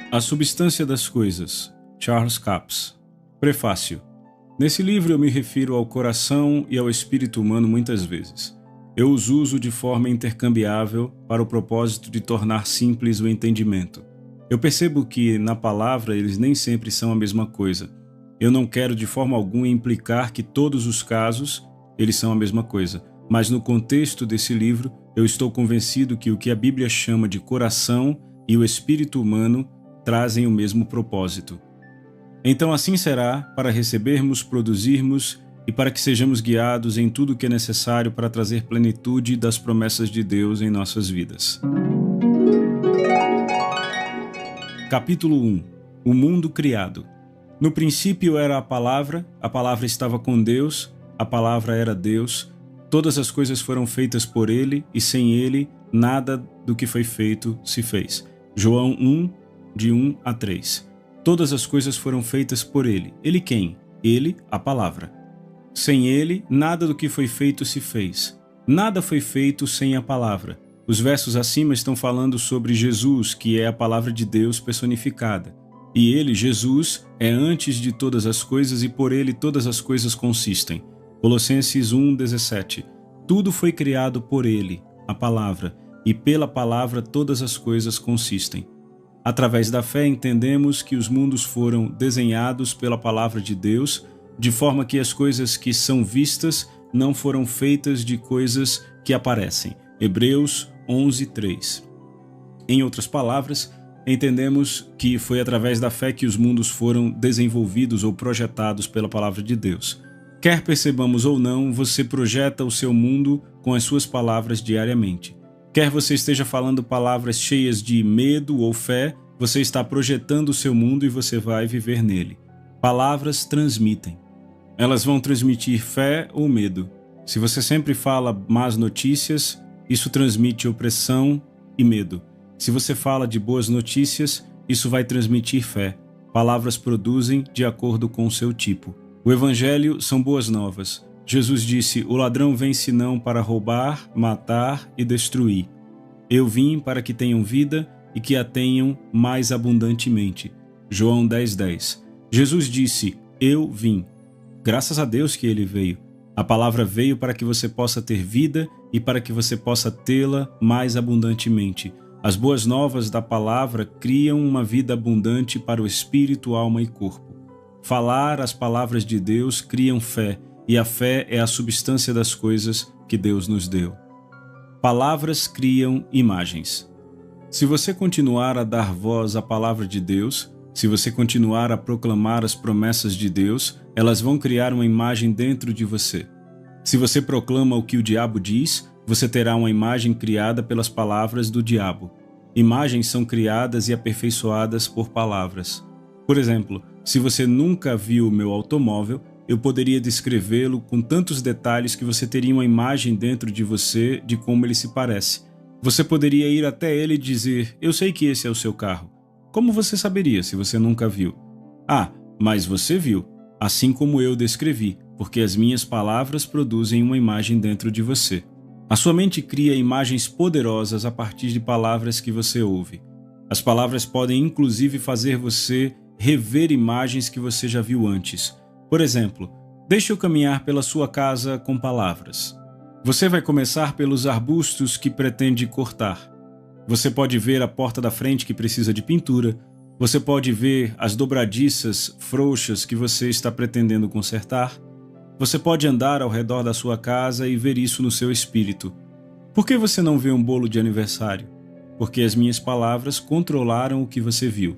A Substância das Coisas, Charles Capps. Prefácio. Nesse livro eu me refiro ao coração e ao espírito humano muitas vezes. Eu os uso de forma intercambiável para o propósito de tornar simples o entendimento. Eu percebo que, na palavra, eles nem sempre são a mesma coisa. Eu não quero de forma alguma implicar que todos os casos eles são a mesma coisa, mas no contexto desse livro eu estou convencido que o que a Bíblia chama de coração e o espírito humano trazem o mesmo propósito. Então assim será para recebermos, produzirmos e para que sejamos guiados em tudo o que é necessário para trazer plenitude das promessas de Deus em nossas vidas. Capítulo 1. O mundo criado. No princípio era a palavra estava com Deus, a palavra era Deus, todas as coisas foram feitas por ele e sem ele nada do que foi feito se fez. João 1, de 1 a 3. Todas as coisas foram feitas por ele. Ele quem? Ele, a palavra. Sem ele, nada do que foi feito se fez. Nada foi feito sem a palavra. Os versos acima estão falando sobre Jesus, que é a palavra de Deus personificada. E ele, Jesus, é antes de todas as coisas e por ele todas as coisas consistem. Colossenses 1:17. Tudo foi criado por ele, a palavra, e pela palavra todas as coisas consistem. Através da fé entendemos que os mundos foram desenhados pela palavra de Deus, de forma que as coisas que são vistas não foram feitas de coisas que aparecem. Hebreus 11:3. Em outras palavras, entendemos que foi através da fé que os mundos foram desenvolvidos ou projetados pela palavra de Deus. Quer percebamos ou não, você projeta o seu mundo com as suas palavras diariamente. Quer você esteja falando palavras cheias de medo ou fé, você está projetando o seu mundo e você vai viver nele. Palavras transmitem. Elas vão transmitir fé ou medo. Se você sempre fala más notícias, isso transmite opressão e medo. Se você fala de boas notícias, isso vai transmitir fé. Palavras produzem de acordo com o seu tipo. O Evangelho são boas novas. Jesus disse: o ladrão vem senão para roubar, matar e destruir. Eu vim para que tenham vida e que a tenham mais abundantemente. João 10:10. Jesus disse: eu vim. Graças a Deus que ele veio. A palavra veio para que você possa ter vida e para que você possa tê-la mais abundantemente. As boas novas da palavra criam uma vida abundante para o espírito, alma e corpo. Falar as palavras de Deus criam fé, e a fé é a substância das coisas que Deus nos deu. Palavras criam imagens. Se você continuar a dar voz à palavra de Deus, se você continuar a proclamar as promessas de Deus, elas vão criar uma imagem dentro de você. Se você proclama o que o diabo diz, você terá uma imagem criada pelas palavras do diabo. Imagens são criadas e aperfeiçoadas por palavras. Por exemplo, se você nunca viu o meu automóvel, eu poderia descrevê-lo com tantos detalhes que você teria uma imagem dentro de você de como ele se parece. Você poderia ir até ele e dizer: eu sei que esse é o seu carro. Como você saberia se você nunca viu? Ah, mas você viu, assim como eu descrevi, porque as minhas palavras produzem uma imagem dentro de você. A sua mente cria imagens poderosas a partir de palavras que você ouve. As palavras podem inclusive fazer você rever imagens que você já viu antes. Por exemplo, deixe eu caminhar pela sua casa com palavras. Você vai começar pelos arbustos que pretende cortar. Você pode ver a porta da frente que precisa de pintura. Você pode ver as dobradiças frouxas que você está pretendendo consertar. Você pode andar ao redor da sua casa e ver isso no seu espírito. Por que você não vê um bolo de aniversário? Porque as minhas palavras controlaram o que você viu.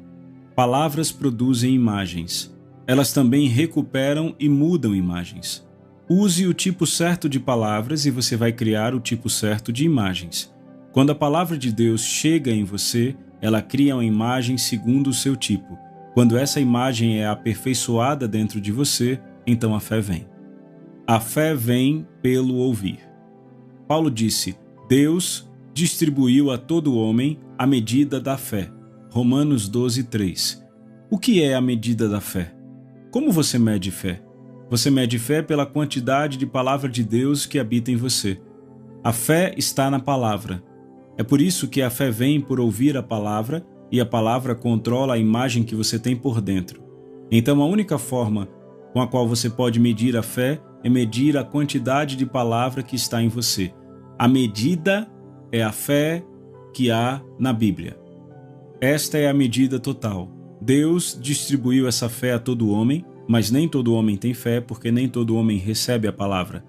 Palavras produzem imagens. Elas também recuperam e mudam imagens. Use o tipo certo de palavras e você vai criar o tipo certo de imagens. Quando a palavra de Deus chega em você, ela cria uma imagem segundo o seu tipo. Quando essa imagem é aperfeiçoada dentro de você, então a fé vem. A fé vem pelo ouvir. Paulo disse: Deus distribuiu a todo homem a medida da fé. Romanos 12:3. O que é a medida da fé? Como você mede fé? Você mede fé pela quantidade de palavra de Deus que habita em você. A fé está na palavra. É por isso que a fé vem por ouvir a palavra e a palavra controla a imagem que você tem por dentro. Então a única forma com a qual você pode medir a fé é medir a quantidade de palavra que está em você. A medida é a fé que há na Bíblia. Esta é a medida total. Deus distribuiu essa fé a todo homem, mas nem todo homem tem fé, porque nem todo homem recebe a palavra.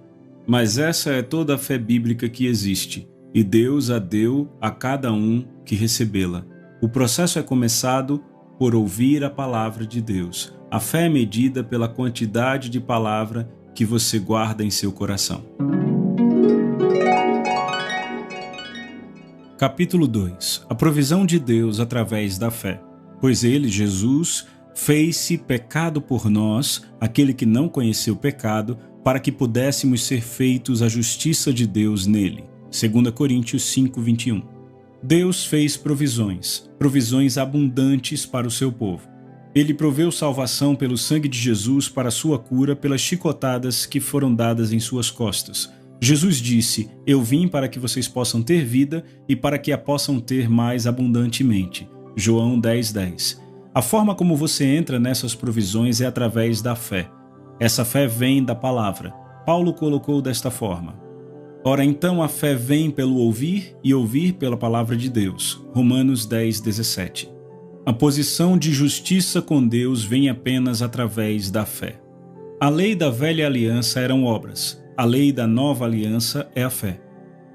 Mas essa é toda a fé bíblica que existe, e Deus a deu a cada um que recebê-la. O processo é começado por ouvir a palavra de Deus. A fé é medida pela quantidade de palavra que você guarda em seu coração. Capítulo 2. A provisão de Deus através da fé. Pois ele, Jesus, fez-se pecado por nós, aquele que não conheceu pecado, para que pudéssemos ser feitos a justiça de Deus nele. 2 Coríntios 5:21. Deus fez provisões abundantes para o seu povo. Ele proveu salvação pelo sangue de Jesus para a sua cura pelas chicotadas que foram dadas em suas costas. Jesus disse: "Eu vim para que vocês possam ter vida e para que a possam ter mais abundantemente." João 10:10. A forma como você entra nessas provisões é através da fé. Essa fé vem da palavra. Paulo colocou desta forma: "Ora então a fé vem pelo ouvir e ouvir pela palavra de Deus." Romanos 10:17. A posição de justiça com Deus vem apenas através da fé. A lei da velha aliança eram obras. A lei da nova aliança é a fé.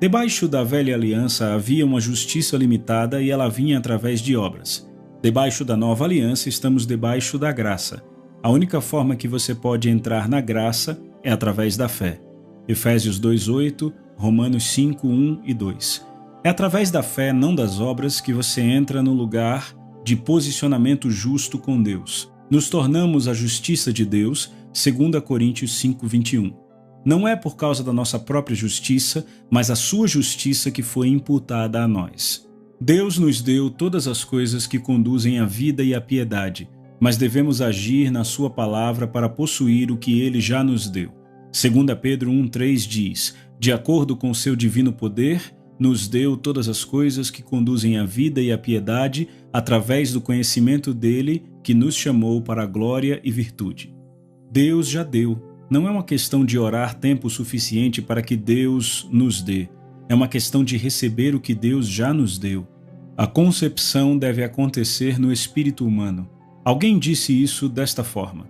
Debaixo da velha aliança havia uma justiça limitada e ela vinha através de obras. Debaixo da nova aliança estamos debaixo da graça. A única forma que você pode entrar na graça é através da fé. Efésios 2:8, Romanos 5:1 e 2. É através da fé, não das obras, que você entra no lugar de posicionamento justo com Deus. Nos tornamos a justiça de Deus, 2 Coríntios 5:21. Não é por causa da nossa própria justiça, mas a sua justiça que foi imputada a nós. Deus nos deu todas as coisas que conduzem à vida e à piedade, mas devemos agir na sua palavra para possuir o que ele já nos deu. 2 Pedro 1:3 diz: "De acordo com seu divino poder, nos deu todas as coisas que conduzem à vida e à piedade, através do conhecimento dele, que nos chamou para a glória e virtude." Deus já deu. Não é uma questão de orar tempo suficiente para que Deus nos dê. É uma questão de receber o que Deus já nos deu. A concepção deve acontecer no espírito humano. Alguém disse isso desta forma: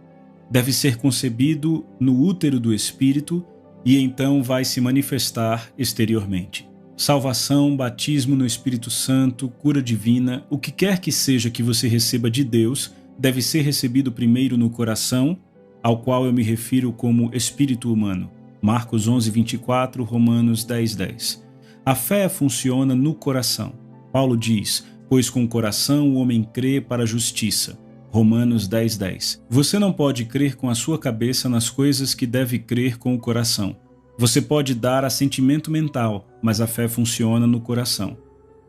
deve ser concebido no útero do espírito e então vai se manifestar exteriormente. Salvação, batismo no Espírito Santo, cura divina, o que quer que seja que você receba de Deus, deve ser recebido primeiro no coração, ao qual eu me refiro como espírito humano. Marcos 11:24, Romanos 10:10. A fé funciona no coração. Paulo diz: "Pois com o coração o homem crê para a justiça." Romanos 10:10. Você não pode crer com a sua cabeça nas coisas que deve crer com o coração. Você pode dar assentimento mental, mas a fé funciona no coração.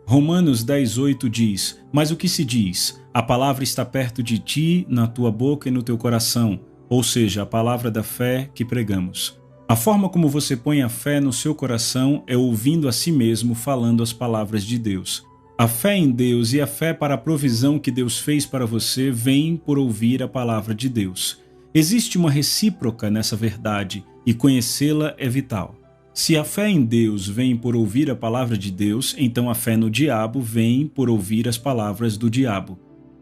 Romanos 10:8 diz: "Mas o que se diz? A palavra está perto de ti, na tua boca e no teu coração." Ou seja, a palavra da fé que pregamos. A forma como você põe a fé no seu coração é ouvindo a si mesmo falando as palavras de Deus. A fé em Deus e a fé para a provisão que Deus fez para você vem por ouvir a palavra de Deus. Existe uma recíproca nessa verdade e conhecê-la é vital. Se a fé em Deus vem por ouvir a palavra de Deus, então a fé no diabo vem por ouvir as palavras do diabo.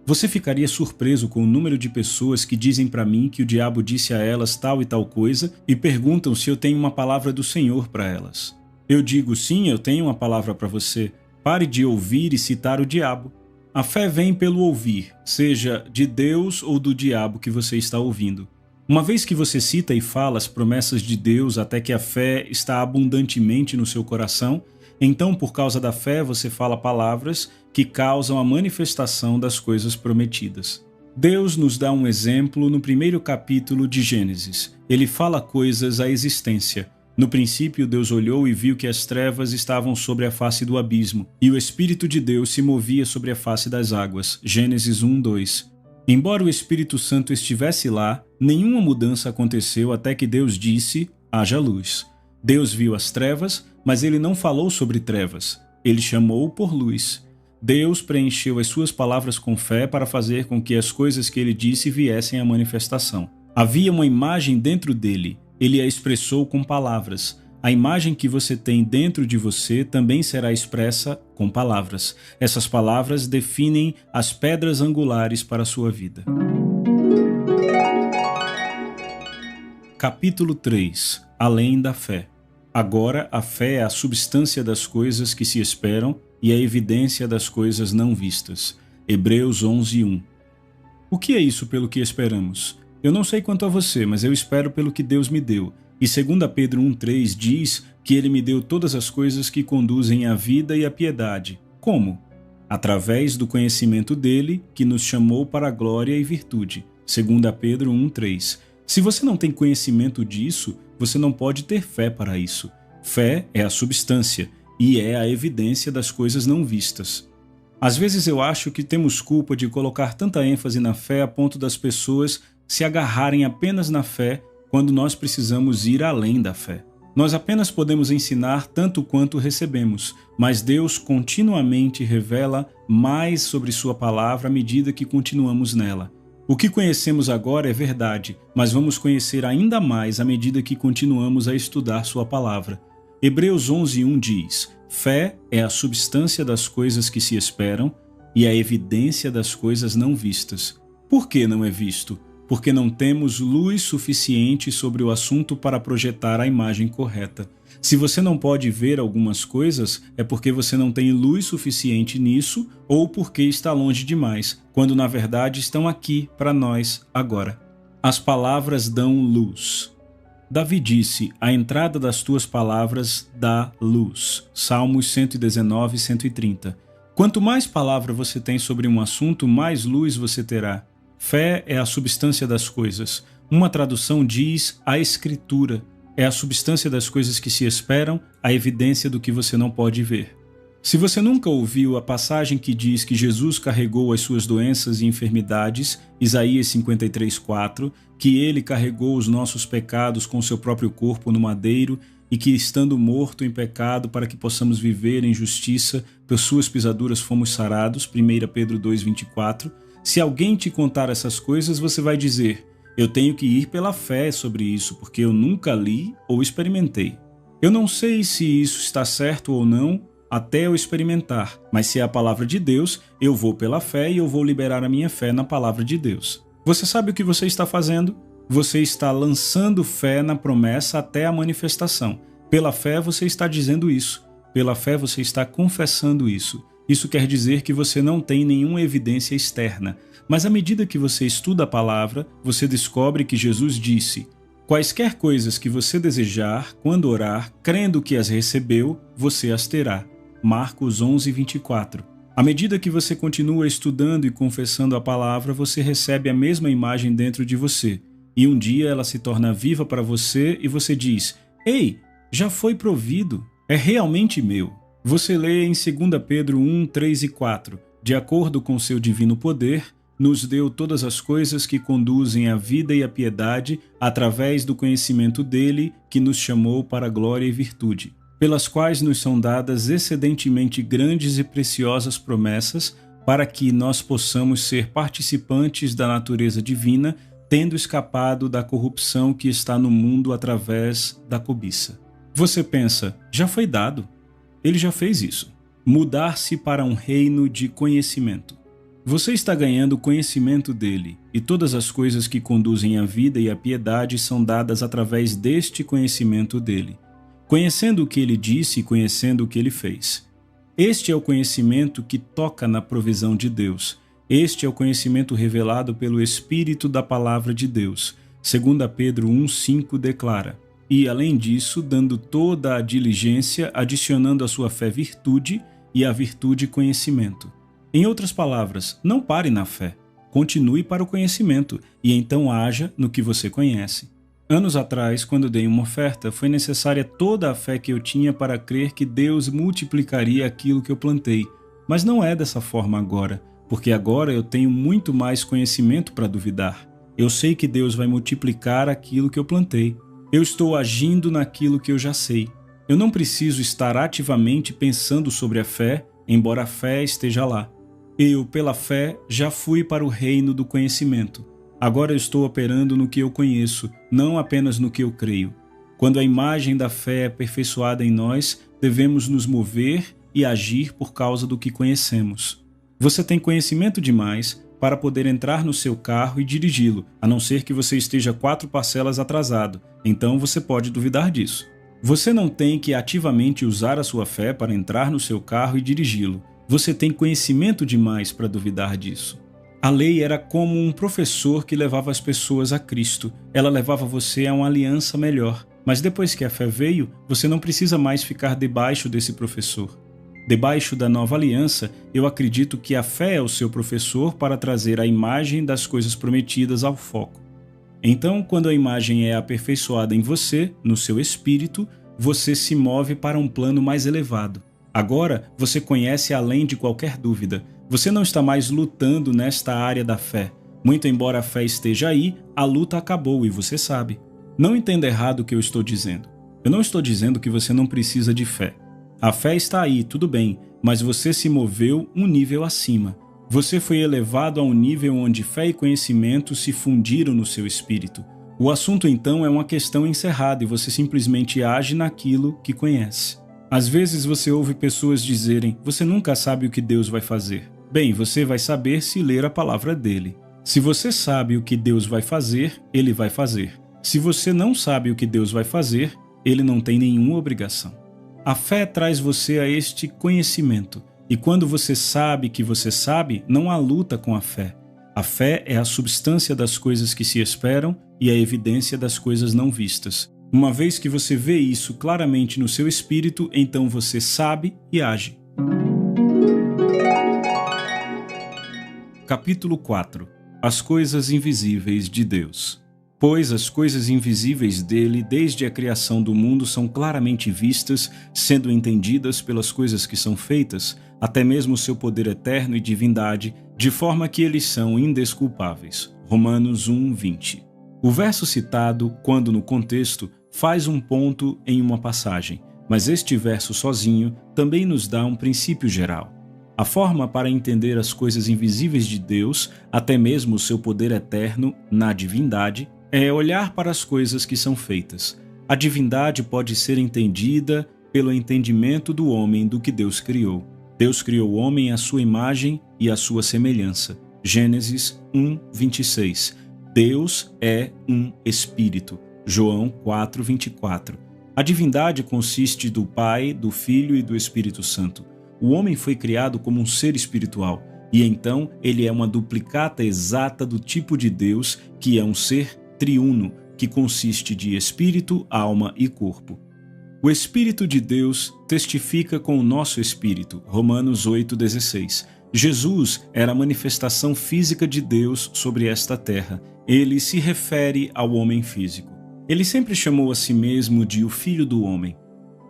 Você ficaria surpreso com o número de pessoas que dizem para mim que o diabo disse a elas tal e tal coisa e perguntam se eu tenho uma palavra do Senhor para elas. Eu digo: sim, eu tenho uma palavra para você. Pare de ouvir e citar o diabo. A fé vem pelo ouvir, seja de Deus ou do diabo que você está ouvindo. Uma vez que você cita e fala as promessas de Deus até que a fé está abundantemente no seu coração, então por causa da fé você fala palavras que causam a manifestação das coisas prometidas. Deus nos dá um exemplo no primeiro capítulo de Gênesis. Ele fala coisas à existência. No princípio, Deus olhou e viu que as trevas estavam sobre a face do abismo, e o Espírito de Deus se movia sobre a face das águas. Gênesis 1:2. Embora o Espírito Santo estivesse lá, nenhuma mudança aconteceu até que Deus disse: haja luz. Deus viu as trevas, mas ele não falou sobre trevas. Ele chamou por luz. Deus preencheu as suas palavras com fé para fazer com que as coisas que ele disse viessem à manifestação. Havia uma imagem dentro dele, ele a expressou com palavras. A imagem que você tem dentro de você também será expressa com palavras. Essas palavras definem as pedras angulares para a sua vida. Capítulo 3. Além da fé. Agora, a fé é a substância das coisas que se esperam e a evidência das coisas não vistas. Hebreus 11:1. O que é isso pelo que esperamos? Eu não sei quanto a você, mas eu espero pelo que Deus me deu. E 2 Pedro 1,3 diz que ele me deu todas as coisas que conduzem à vida e à piedade. Como? Através do conhecimento dele, que nos chamou para a glória e virtude. 2 Pedro 1,3. Se você não tem conhecimento disso, você não pode ter fé para isso. Fé é a substância e é a evidência das coisas não vistas. Às vezes eu acho que temos culpa de colocar tanta ênfase na fé a ponto das pessoas se agarrarem apenas na fé quando nós precisamos ir além da fé. Nós apenas podemos ensinar tanto quanto recebemos, mas Deus continuamente revela mais sobre sua palavra à medida que continuamos nela. O que conhecemos agora é verdade, mas vamos conhecer ainda mais à medida que continuamos a estudar sua palavra. Hebreus 11:1 diz: Fé é a substância das coisas que se esperam e a evidência das coisas não vistas. Por que não é visto? Porque não temos luz suficiente sobre o assunto para projetar a imagem correta. Se você não pode ver algumas coisas, é porque você não tem luz suficiente nisso ou porque está longe demais, quando na verdade estão aqui para nós agora. As palavras dão luz. Davi disse: a entrada das tuas palavras dá luz. Salmos 119, 130. Quanto mais palavra você tem sobre um assunto, mais luz você terá. Fé é a substância das coisas. Uma tradução diz a Escritura. É a substância das coisas que se esperam, a evidência do que você não pode ver. Se você nunca ouviu a passagem que diz que Jesus carregou as suas doenças e enfermidades, Isaías 53:4, que ele carregou os nossos pecados com seu próprio corpo no madeiro e que, estando morto em pecado para que possamos viver em justiça, por suas pisaduras fomos sarados, 1 Pedro 2:24, se alguém te contar essas coisas, você vai dizer: eu tenho que ir pela fé sobre isso, porque eu nunca li ou experimentei. Eu não sei se isso está certo ou não até eu experimentar, mas se é a palavra de Deus, eu vou pela fé e eu vou liberar a minha fé na palavra de Deus. Você sabe o que você está fazendo? Você está lançando fé na promessa até a manifestação. Pela fé você está dizendo isso. Pela fé você está confessando isso. Isso quer dizer que você não tem nenhuma evidência externa, mas à medida que você estuda a palavra, você descobre que Jesus disse: quaisquer coisas que você desejar, quando orar, crendo que as recebeu, você as terá. Marcos 11:24. À medida que você continua estudando e confessando a palavra, você recebe a mesma imagem dentro de você, e um dia ela se torna viva para você e você diz: ei, já foi provido, é realmente meu. Você lê em 2 Pedro 1, 3 e 4, de acordo com seu divino poder, nos deu todas as coisas que conduzem à vida e à piedade através do conhecimento dele que nos chamou para a glória e virtude, pelas quais nos são dadas excedentemente grandes e preciosas promessas para que nós possamos ser participantes da natureza divina, tendo escapado da corrupção que está no mundo através da cobiça. Você pensa, já foi dado. Ele já fez isso. Mudar-se para um reino de conhecimento. Você está ganhando conhecimento dele, e todas as coisas que conduzem à vida e à piedade são dadas através deste conhecimento dele, conhecendo o que ele disse e conhecendo o que ele fez. Este é o conhecimento que toca na provisão de Deus. Este é o conhecimento revelado pelo Espírito da Palavra de Deus. 2 Pedro 1,5 declara: e, além disso, dando toda a diligência, adicionando à sua fé virtude, e à virtude conhecimento. Em outras palavras, não pare na fé, continue para o conhecimento, e então haja no que você conhece. Anos atrás, quando dei uma oferta, foi necessária toda a fé que eu tinha para crer que Deus multiplicaria aquilo que eu plantei. Mas não é dessa forma agora, porque agora eu tenho muito mais conhecimento para duvidar. Eu sei que Deus vai multiplicar aquilo que eu plantei. Eu estou agindo naquilo que eu já sei. Eu não preciso estar ativamente pensando sobre a fé, embora a fé esteja lá. Eu, pela fé, já fui para o reino do conhecimento. Agora eu estou operando no que eu conheço, não apenas no que eu creio. Quando a imagem da fé é aperfeiçoada em nós, devemos nos mover e agir por causa do que conhecemos. Você tem conhecimento demais para poder entrar no seu carro e dirigi-lo, a não ser que você esteja 4 parcelas atrasado. Então você pode duvidar disso. Você não tem que ativamente usar a sua fé para entrar no seu carro e dirigi-lo. Você tem conhecimento demais para duvidar disso. A lei era como um professor que levava as pessoas a Cristo. Ela levava você a uma aliança melhor. Mas depois que a fé veio, você não precisa mais ficar debaixo desse professor. Debaixo da nova aliança, eu acredito que a fé é o seu professor para trazer a imagem das coisas prometidas ao foco. Então, quando a imagem é aperfeiçoada em você, no seu espírito, você se move para um plano mais elevado. Agora, você conhece além de qualquer dúvida. Você não está mais lutando nesta área da fé. Muito embora a fé esteja aí, a luta acabou e você sabe. Não entenda errado o que eu estou dizendo. Eu não estou dizendo que você não precisa de fé. A fé está aí, tudo bem, mas você se moveu um nível acima. Você foi elevado a um nível onde fé e conhecimento se fundiram no seu espírito. O assunto então é uma questão encerrada e você simplesmente age naquilo que conhece. Às vezes você ouve pessoas dizerem: você nunca sabe o que Deus vai fazer. Bem, você vai saber se ler a palavra dele. Se você sabe o que Deus vai fazer, ele vai fazer. Se você não sabe o que Deus vai fazer, ele não tem nenhuma obrigação. A fé traz você a este conhecimento. E quando você sabe que você sabe, não há luta com a fé. A fé é a substância das coisas que se esperam e a evidência das coisas não vistas. Uma vez que você vê isso claramente no seu espírito, então você sabe e age. Capítulo 4. As coisas invisíveis de Deus. Pois as coisas invisíveis dele, desde a criação do mundo, são claramente vistas, sendo entendidas pelas coisas que são feitas, até mesmo seu poder eterno e divindade, de forma que eles são indesculpáveis. Romanos 1:20. O verso citado, quando no contexto, faz um ponto em uma passagem, mas este verso sozinho também nos dá um princípio geral. A forma para entender as coisas invisíveis de Deus, até mesmo o seu poder eterno na divindade, é olhar para as coisas que são feitas. A divindade pode ser entendida pelo entendimento do homem do que Deus criou. Deus criou o homem à sua imagem e à sua semelhança. Gênesis 1:26. Deus é um espírito. João 4:24. A divindade consiste do Pai, do Filho e do Espírito Santo. O homem foi criado como um ser espiritual, e então ele é uma duplicata exata do tipo de Deus, que é um ser triuno, que consiste de espírito, alma e corpo. O Espírito de Deus testifica com o nosso espírito. Romanos 8:16. Jesus era a manifestação física de Deus sobre esta terra. Ele se refere ao homem físico. Ele sempre chamou a si mesmo de o Filho do Homem.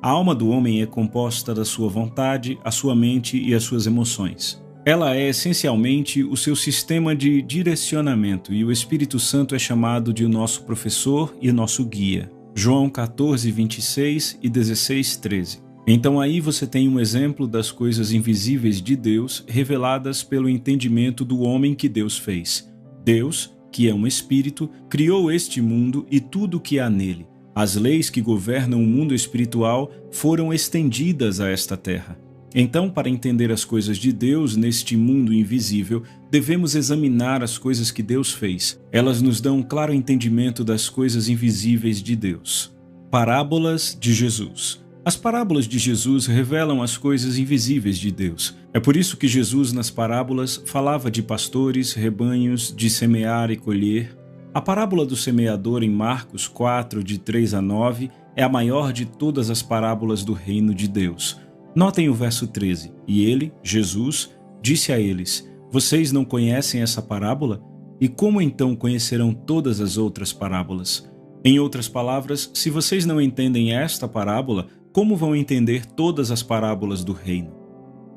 A alma do homem é composta da sua vontade, a sua mente e as suas emoções. Ela é essencialmente o seu sistema de direcionamento e o Espírito Santo é chamado de o nosso professor e nosso guia. João 14:26 e 16:13. Então aí você tem um exemplo das coisas invisíveis de Deus reveladas pelo entendimento do homem que Deus fez. Deus, que é um espírito, criou este mundo e tudo o que há nele. As leis que governam o mundo espiritual foram estendidas a esta terra. Então, para entender as coisas de Deus neste mundo invisível, devemos examinar as coisas que Deus fez. Elas nos dão um claro entendimento das coisas invisíveis de Deus. Parábolas de Jesus. As parábolas de Jesus revelam as coisas invisíveis de Deus. É por isso que Jesus, nas parábolas, falava de pastores, rebanhos, de semear e colher. A parábola do semeador em Marcos 4, de 3-9, é a maior de todas as parábolas do reino de Deus. Notem o verso 13. E ele, Jesus, disse a eles: vocês não conhecem essa parábola? E como então conhecerão todas as outras parábolas? Em outras palavras, se vocês não entendem esta parábola, como vão entender todas as parábolas do reino?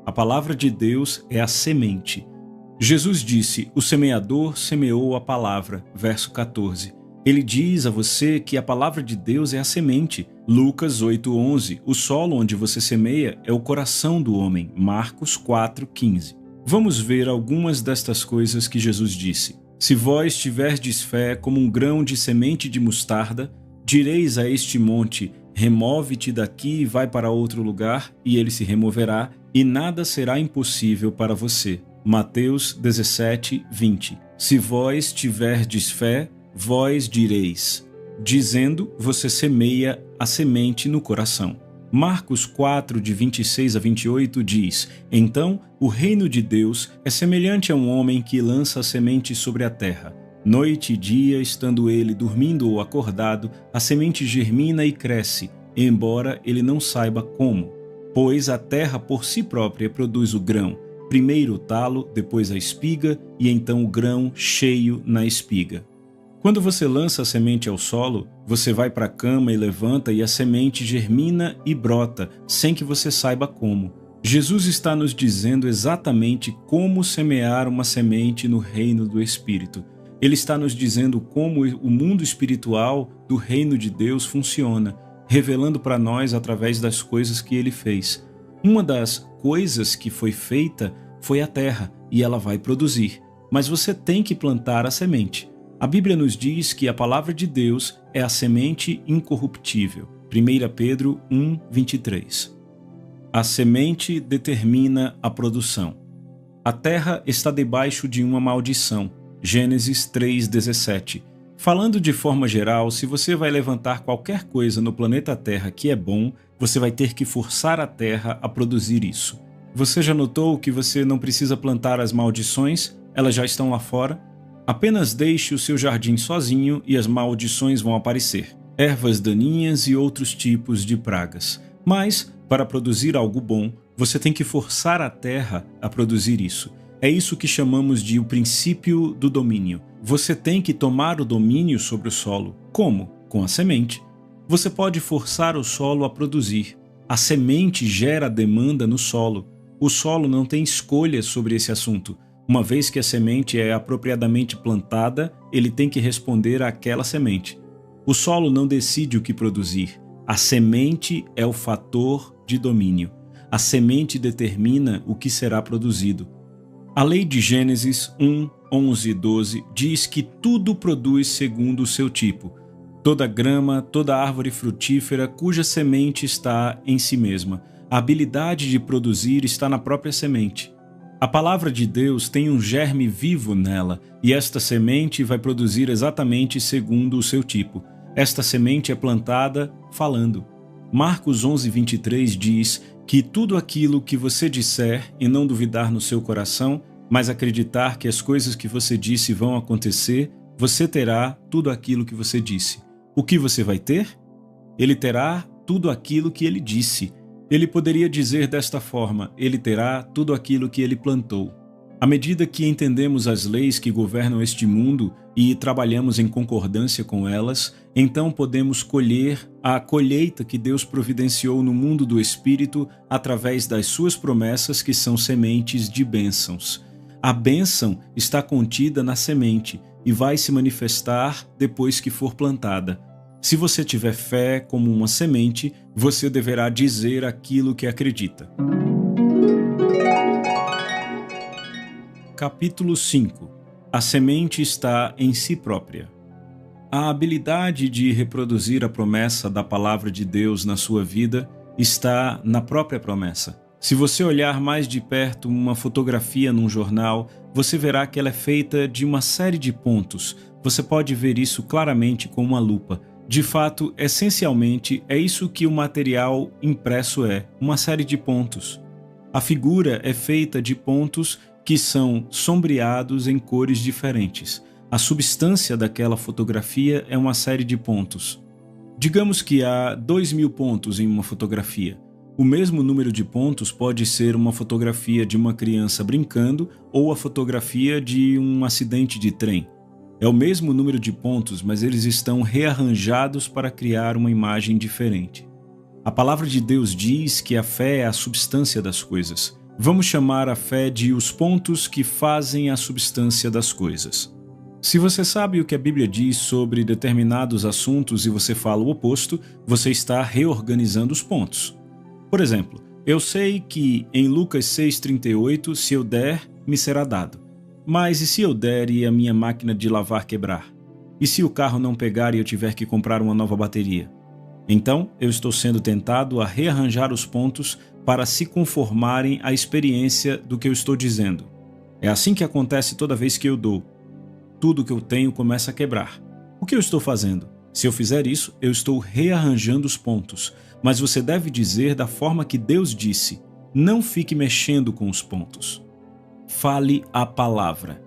A palavra de Deus é a semente. Jesus disse: o semeador semeou a palavra, verso 14. Ele diz a você que a palavra de Deus é a semente. Lucas 8:11. O solo onde você semeia é o coração do homem. Marcos 4:15. Vamos ver algumas destas coisas que Jesus disse. Se vós tiverdes fé como um grão de semente de mostarda, direis a este monte: remove-te daqui e vai para outro lugar, e ele se removerá, e nada será impossível para você. Mateus 17:20. Se vós tiverdes fé, vós direis. Dizendo, você semeia a semente no coração. Marcos 4, de 26 a 28 diz: Então, o reino de Deus é semelhante a um homem que lança a semente sobre a terra. Noite e dia, estando ele dormindo ou acordado, a semente germina e cresce, embora ele não saiba como. Pois a terra por si própria produz o grão, primeiro o talo, depois a espiga, e então o grão cheio na espiga. Quando você lança a semente ao solo, você vai para a cama e levanta e a semente germina e brota, sem que você saiba como. Jesus está nos dizendo exatamente como semear uma semente no reino do Espírito. Ele está nos dizendo como o mundo espiritual do reino de Deus funciona, revelando para nós através das coisas que ele fez. Uma das coisas que foi feita foi a terra, e ela vai produzir. Mas você tem que plantar a semente. A Bíblia nos diz que a palavra de Deus é a semente incorruptível. 1 Pedro 1:23. A semente determina a produção. A terra está debaixo de uma maldição. Gênesis 3:17. Falando de forma geral, se você vai levantar qualquer coisa no planeta Terra que é bom, você vai ter que forçar a terra a produzir isso. Você já notou que você não precisa plantar as maldições? Elas já estão lá fora? Apenas deixe o seu jardim sozinho e as maldições vão aparecer. Ervas daninhas e outros tipos de pragas. Mas, para produzir algo bom, você tem que forçar a terra a produzir isso. É isso que chamamos de o princípio do domínio. Você tem que tomar o domínio sobre o solo. Como? Com a semente. Você pode forçar o solo a produzir. A semente gera demanda no solo. O solo não tem escolha sobre esse assunto. Uma vez que a semente é apropriadamente plantada, ele tem que responder àquela semente. O solo não decide o que produzir. A semente é o fator de domínio. A semente determina o que será produzido. A lei de Gênesis 1, 11 e 12 diz que tudo produz segundo o seu tipo. Toda grama, toda árvore frutífera cuja semente está em si mesma. A habilidade de produzir está na própria semente. A palavra de Deus tem um germe vivo nela, e esta semente vai produzir exatamente segundo o seu tipo. Esta semente é plantada falando. Marcos 11:23 diz que tudo aquilo que você disser e não duvidar no seu coração, mas acreditar que as coisas que você disse vão acontecer, você terá tudo aquilo que você disse. O que você vai ter? Ele terá tudo aquilo que ele disse. Ele poderia dizer desta forma: ele terá tudo aquilo que ele plantou. À medida que entendemos as leis que governam este mundo e trabalhamos em concordância com elas, então podemos colher a colheita que Deus providenciou no mundo do Espírito através das suas promessas, que são sementes de bênçãos. A bênção está contida na semente e vai se manifestar depois que for plantada. Se você tiver fé como uma semente, você deverá dizer aquilo que acredita. Capítulo 5. A semente está em si própria. A habilidade de reproduzir a promessa da palavra de Deus na sua vida está na própria promessa. Se você olhar mais de perto uma fotografia num jornal, você verá que ela é feita de uma série de pontos. Você pode ver isso claramente com uma lupa. De fato, essencialmente, é isso que o material impresso é, uma série de pontos. A figura é feita de pontos que são sombreados em cores diferentes. A substância daquela fotografia é uma série de pontos. Digamos que há 2.000 pontos em uma fotografia. O mesmo número de pontos pode ser uma fotografia de uma criança brincando ou a fotografia de um acidente de trem. É o mesmo número de pontos, mas eles estão rearranjados para criar uma imagem diferente. A palavra de Deus diz que a fé é a substância das coisas. Vamos chamar a fé de os pontos que fazem a substância das coisas. Se você sabe o que a Bíblia diz sobre determinados assuntos e você fala o oposto, você está reorganizando os pontos. Por exemplo, eu sei que em Lucas 6,38, se eu der, me será dado. Mas e se eu der e a minha máquina de lavar quebrar? E se o carro não pegar e eu tiver que comprar uma nova bateria? Então, eu estou sendo tentado a rearranjar os pontos para se conformarem à experiência do que eu estou dizendo. É assim que acontece toda vez que eu dou. Tudo que eu tenho começa a quebrar. O que eu estou fazendo? Se eu fizer isso, eu estou rearranjando os pontos. Mas você deve dizer da forma que Deus disse. Não fique mexendo com os pontos. Fale a palavra.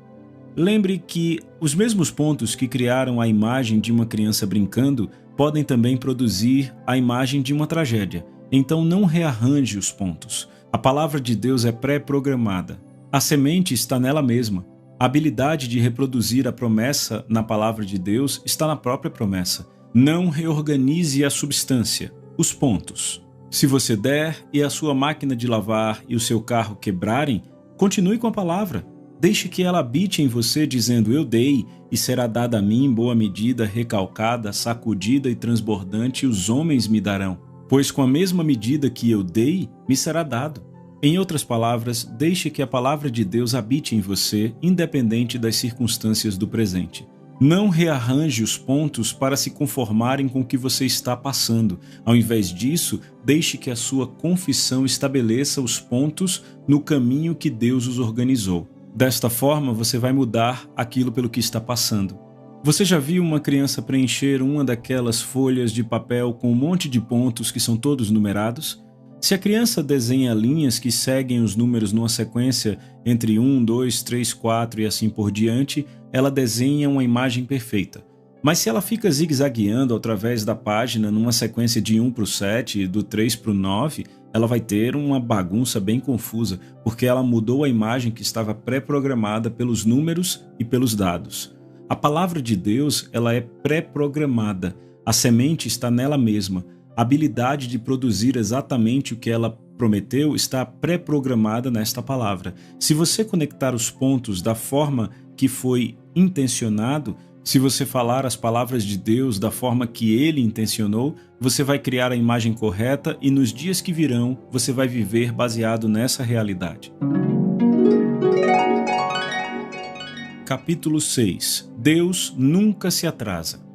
Lembre que os mesmos pontos que criaram a imagem de uma criança brincando podem também produzir a imagem de uma tragédia. Então não rearranje os pontos. A palavra de Deus é pré-programada. A semente está nela mesma. A habilidade de reproduzir a promessa na palavra de Deus está na própria promessa. Não reorganize a substância, os pontos. Se você der e a sua máquina de lavar e o seu carro quebrarem, continue com a palavra. Deixe que ela habite em você dizendo, eu dei e será dada a mim em boa medida, recalcada, sacudida e transbordante, os homens me darão. Pois com a mesma medida que eu dei, me será dado. Em outras palavras, deixe que a palavra de Deus habite em você, independente das circunstâncias do presente. Não rearranje os pontos para se conformarem com o que você está passando. Ao invés disso, deixe que a sua confissão estabeleça os pontos no caminho que Deus os organizou. Desta forma, você vai mudar aquilo pelo que está passando. Você já viu uma criança preencher uma daquelas folhas de papel com um monte de pontos que são todos numerados? Se a criança desenha linhas que seguem os números numa sequência entre 1, 2, 3, 4 e assim por diante, ela desenha uma imagem perfeita. Mas se ela fica zigue-zagueando através da página numa sequência de 1 para o 7 e do 3 para o 9, ela vai ter uma bagunça bem confusa, porque ela mudou a imagem que estava pré-programada pelos números e pelos dados. A palavra de Deus, ela é pré-programada. A semente está nela mesma. A habilidade de produzir exatamente o que ela prometeu está pré-programada nesta palavra. Se você conectar os pontos da forma que foi intencionado, se você falar as palavras de Deus da forma que Ele intencionou, você vai criar a imagem correta e nos dias que virão, você vai viver baseado nessa realidade. Capítulo 6. Deus nunca se atrasa.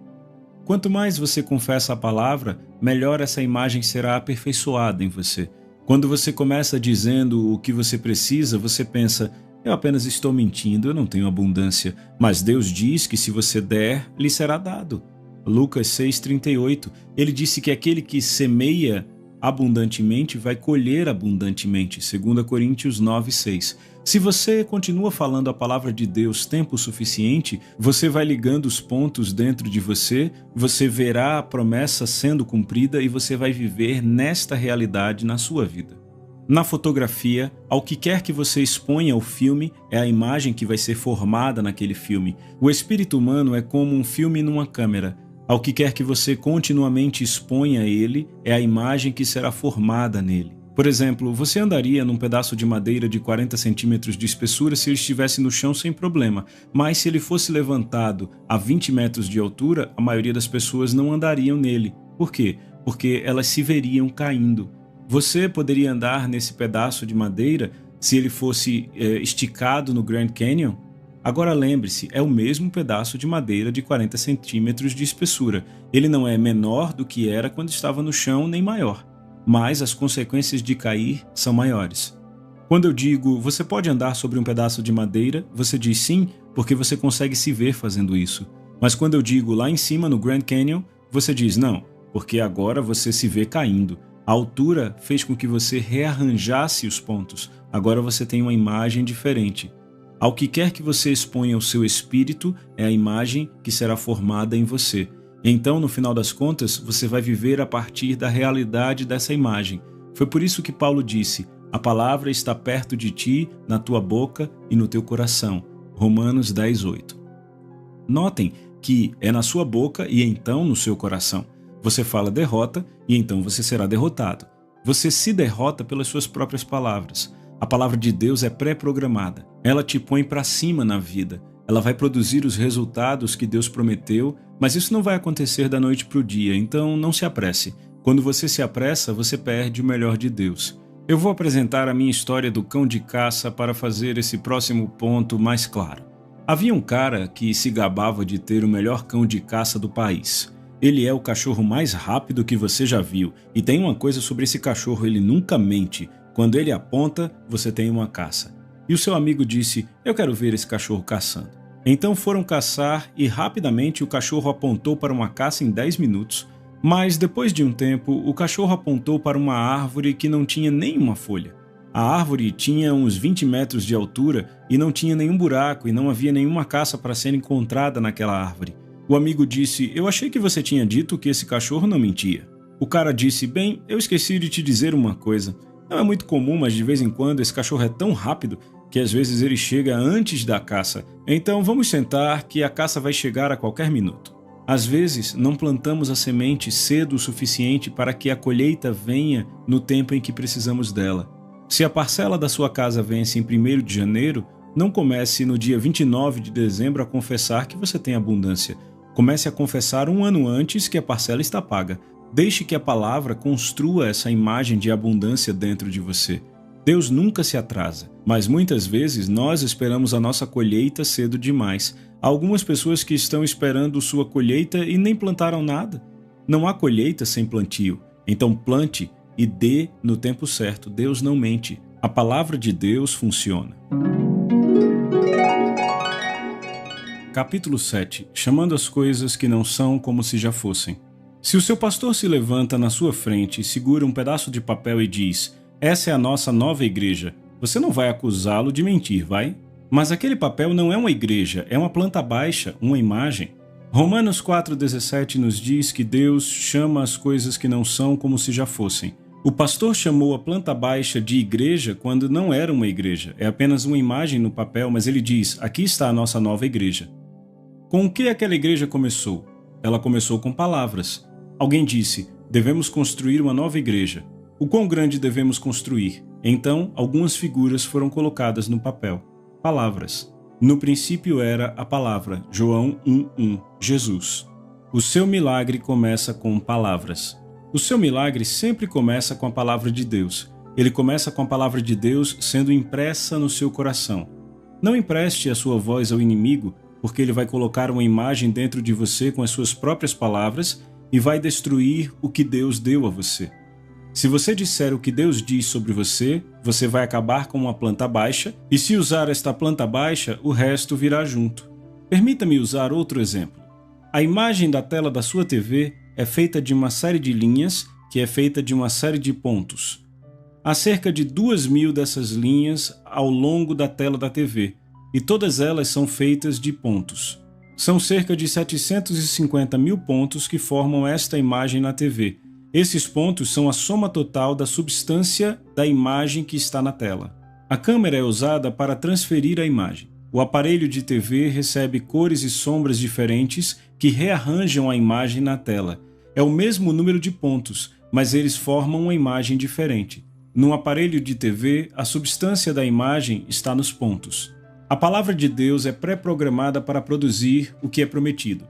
Quanto mais você confessa a palavra, melhor essa imagem será aperfeiçoada em você. Quando você começa dizendo o que você precisa, você pensa, eu apenas estou mentindo, eu não tenho abundância. Mas Deus diz que se você der, lhe será dado. Lucas 6,38, ele disse que aquele que semeia abundantemente vai colher abundantemente. 2 Coríntios 9,6. Se você continua falando a palavra de Deus tempo suficiente, você vai ligando os pontos dentro de você, você verá a promessa sendo cumprida e você vai viver nesta realidade na sua vida. Na fotografia, ao que quer que você exponha o filme, é a imagem que vai ser formada naquele filme. O espírito humano é como um filme numa câmera. Ao que quer que você continuamente exponha ele, é a imagem que será formada nele. Por exemplo, você andaria num pedaço de madeira de 40 centímetros de espessura se ele estivesse no chão sem problema, mas se ele fosse levantado a 20 metros de altura, a maioria das pessoas não andariam nele. Por quê? Porque elas se veriam caindo. Você poderia andar nesse pedaço de madeira se ele fosse esticado no Grand Canyon? Agora lembre-se, é o mesmo pedaço de madeira de 40 centímetros de espessura. Ele não é menor do que era quando estava no chão, nem maior. Mas as consequências de cair são maiores. Quando eu digo, você pode andar sobre um pedaço de madeira, você diz sim, porque você consegue se ver fazendo isso. Mas quando eu digo lá em cima no Grand Canyon, você diz não, porque agora você se vê caindo. A altura fez com que você rearranjasse os pontos. Agora você tem uma imagem diferente. Ao que quer que você exponha o seu espírito, é a imagem que será formada em você. Então, no final das contas, você vai viver a partir da realidade dessa imagem. Foi por isso que Paulo disse, a palavra está perto de ti, na tua boca e no teu coração. Romanos 10:8. Notem que é na sua boca e então no seu coração. Você fala derrota e então você será derrotado. Você se derrota pelas suas próprias palavras. A palavra de Deus é pré-programada. Ela te põe para cima na vida. ela vai produzir os resultados que Deus prometeu, mas isso não vai acontecer da noite para o dia, então não se apresse. Quando você se apressa, você perde o melhor de Deus. Eu vou apresentar a minha história do cão de caça para fazer esse próximo ponto mais claro. Havia um cara que se gabava de ter o melhor cão de caça do país. Ele é o cachorro mais rápido que você já viu, e tem uma coisa sobre esse cachorro, ele nunca mente. Quando ele aponta, você tem uma caça. E o seu amigo disse, eu quero ver esse cachorro caçando. Então foram caçar e rapidamente o cachorro apontou para uma caça em 10 minutos, mas depois de um tempo o cachorro apontou para uma árvore que não tinha nenhuma folha. A árvore tinha uns 20 metros de altura e não tinha nenhum buraco e não havia nenhuma caça para ser encontrada naquela árvore. O amigo disse, eu achei que você tinha dito que esse cachorro não mentia. O cara disse, bem, eu esqueci de te dizer uma coisa. Não é muito comum, mas de vez em quando esse cachorro é tão rápido que às vezes ele chega antes da caça. Então vamos sentar que a caça vai chegar a qualquer minuto. Às vezes não plantamos a semente cedo o suficiente para que a colheita venha no tempo em que precisamos dela. Se a parcela da sua casa vence em 1º de janeiro, não comece no dia 29 de dezembro a confessar que você tem abundância. Comece a confessar um ano antes que a parcela está paga. Deixe que a palavra construa essa imagem de abundância dentro de você. Deus nunca se atrasa, mas muitas vezes nós esperamos a nossa colheita cedo demais. Há algumas pessoas que estão esperando sua colheita e nem plantaram nada. Não há colheita sem plantio. Então plante e dê no tempo certo. Deus não mente. A palavra de Deus funciona. Capítulo 7. Chamando as coisas que não são como se já fossem. Se o seu pastor se levanta na sua frente e segura um pedaço de papel e diz, essa é a nossa nova igreja, você não vai acusá-lo de mentir, vai? Mas aquele papel não é uma igreja, é uma planta baixa, uma imagem. Romanos 4,17 nos diz que Deus chama as coisas que não são como se já fossem. O pastor chamou a planta baixa de igreja quando não era uma igreja, é apenas uma imagem no papel, mas ele diz, aqui está a nossa nova igreja. Com o que aquela igreja começou? Ela começou com palavras. Alguém disse, devemos construir uma nova igreja. O quão grande devemos construir? Então, algumas figuras foram colocadas no papel. Palavras. No princípio era a palavra, João 1:1, Jesus. O seu milagre começa com palavras. O seu milagre sempre começa com a palavra de Deus. Ele começa com a palavra de Deus sendo impressa no seu coração. Não empreste a sua voz ao inimigo, porque ele vai colocar uma imagem dentro de você com as suas próprias palavras e vai destruir o que Deus deu a você. Se você disser o que Deus diz sobre você, você vai acabar com uma planta baixa, e se usar esta planta baixa, o resto virá junto. Permita-me usar outro exemplo. A imagem da tela da sua TV é feita de uma série de linhas, que é feita de uma série de pontos. Há cerca de 2.000 dessas linhas ao longo da tela da TV, e todas elas são feitas de pontos. São cerca de 750 mil pontos que formam esta imagem na TV. Esses pontos são a soma total da substância da imagem que está na tela. A câmera é usada para transferir a imagem. O aparelho de TV recebe cores e sombras diferentes que rearranjam a imagem na tela. É o mesmo número de pontos, mas eles formam uma imagem diferente. Num aparelho de TV, a substância da imagem está nos pontos. A palavra de Deus é pré-programada para produzir o que é prometido.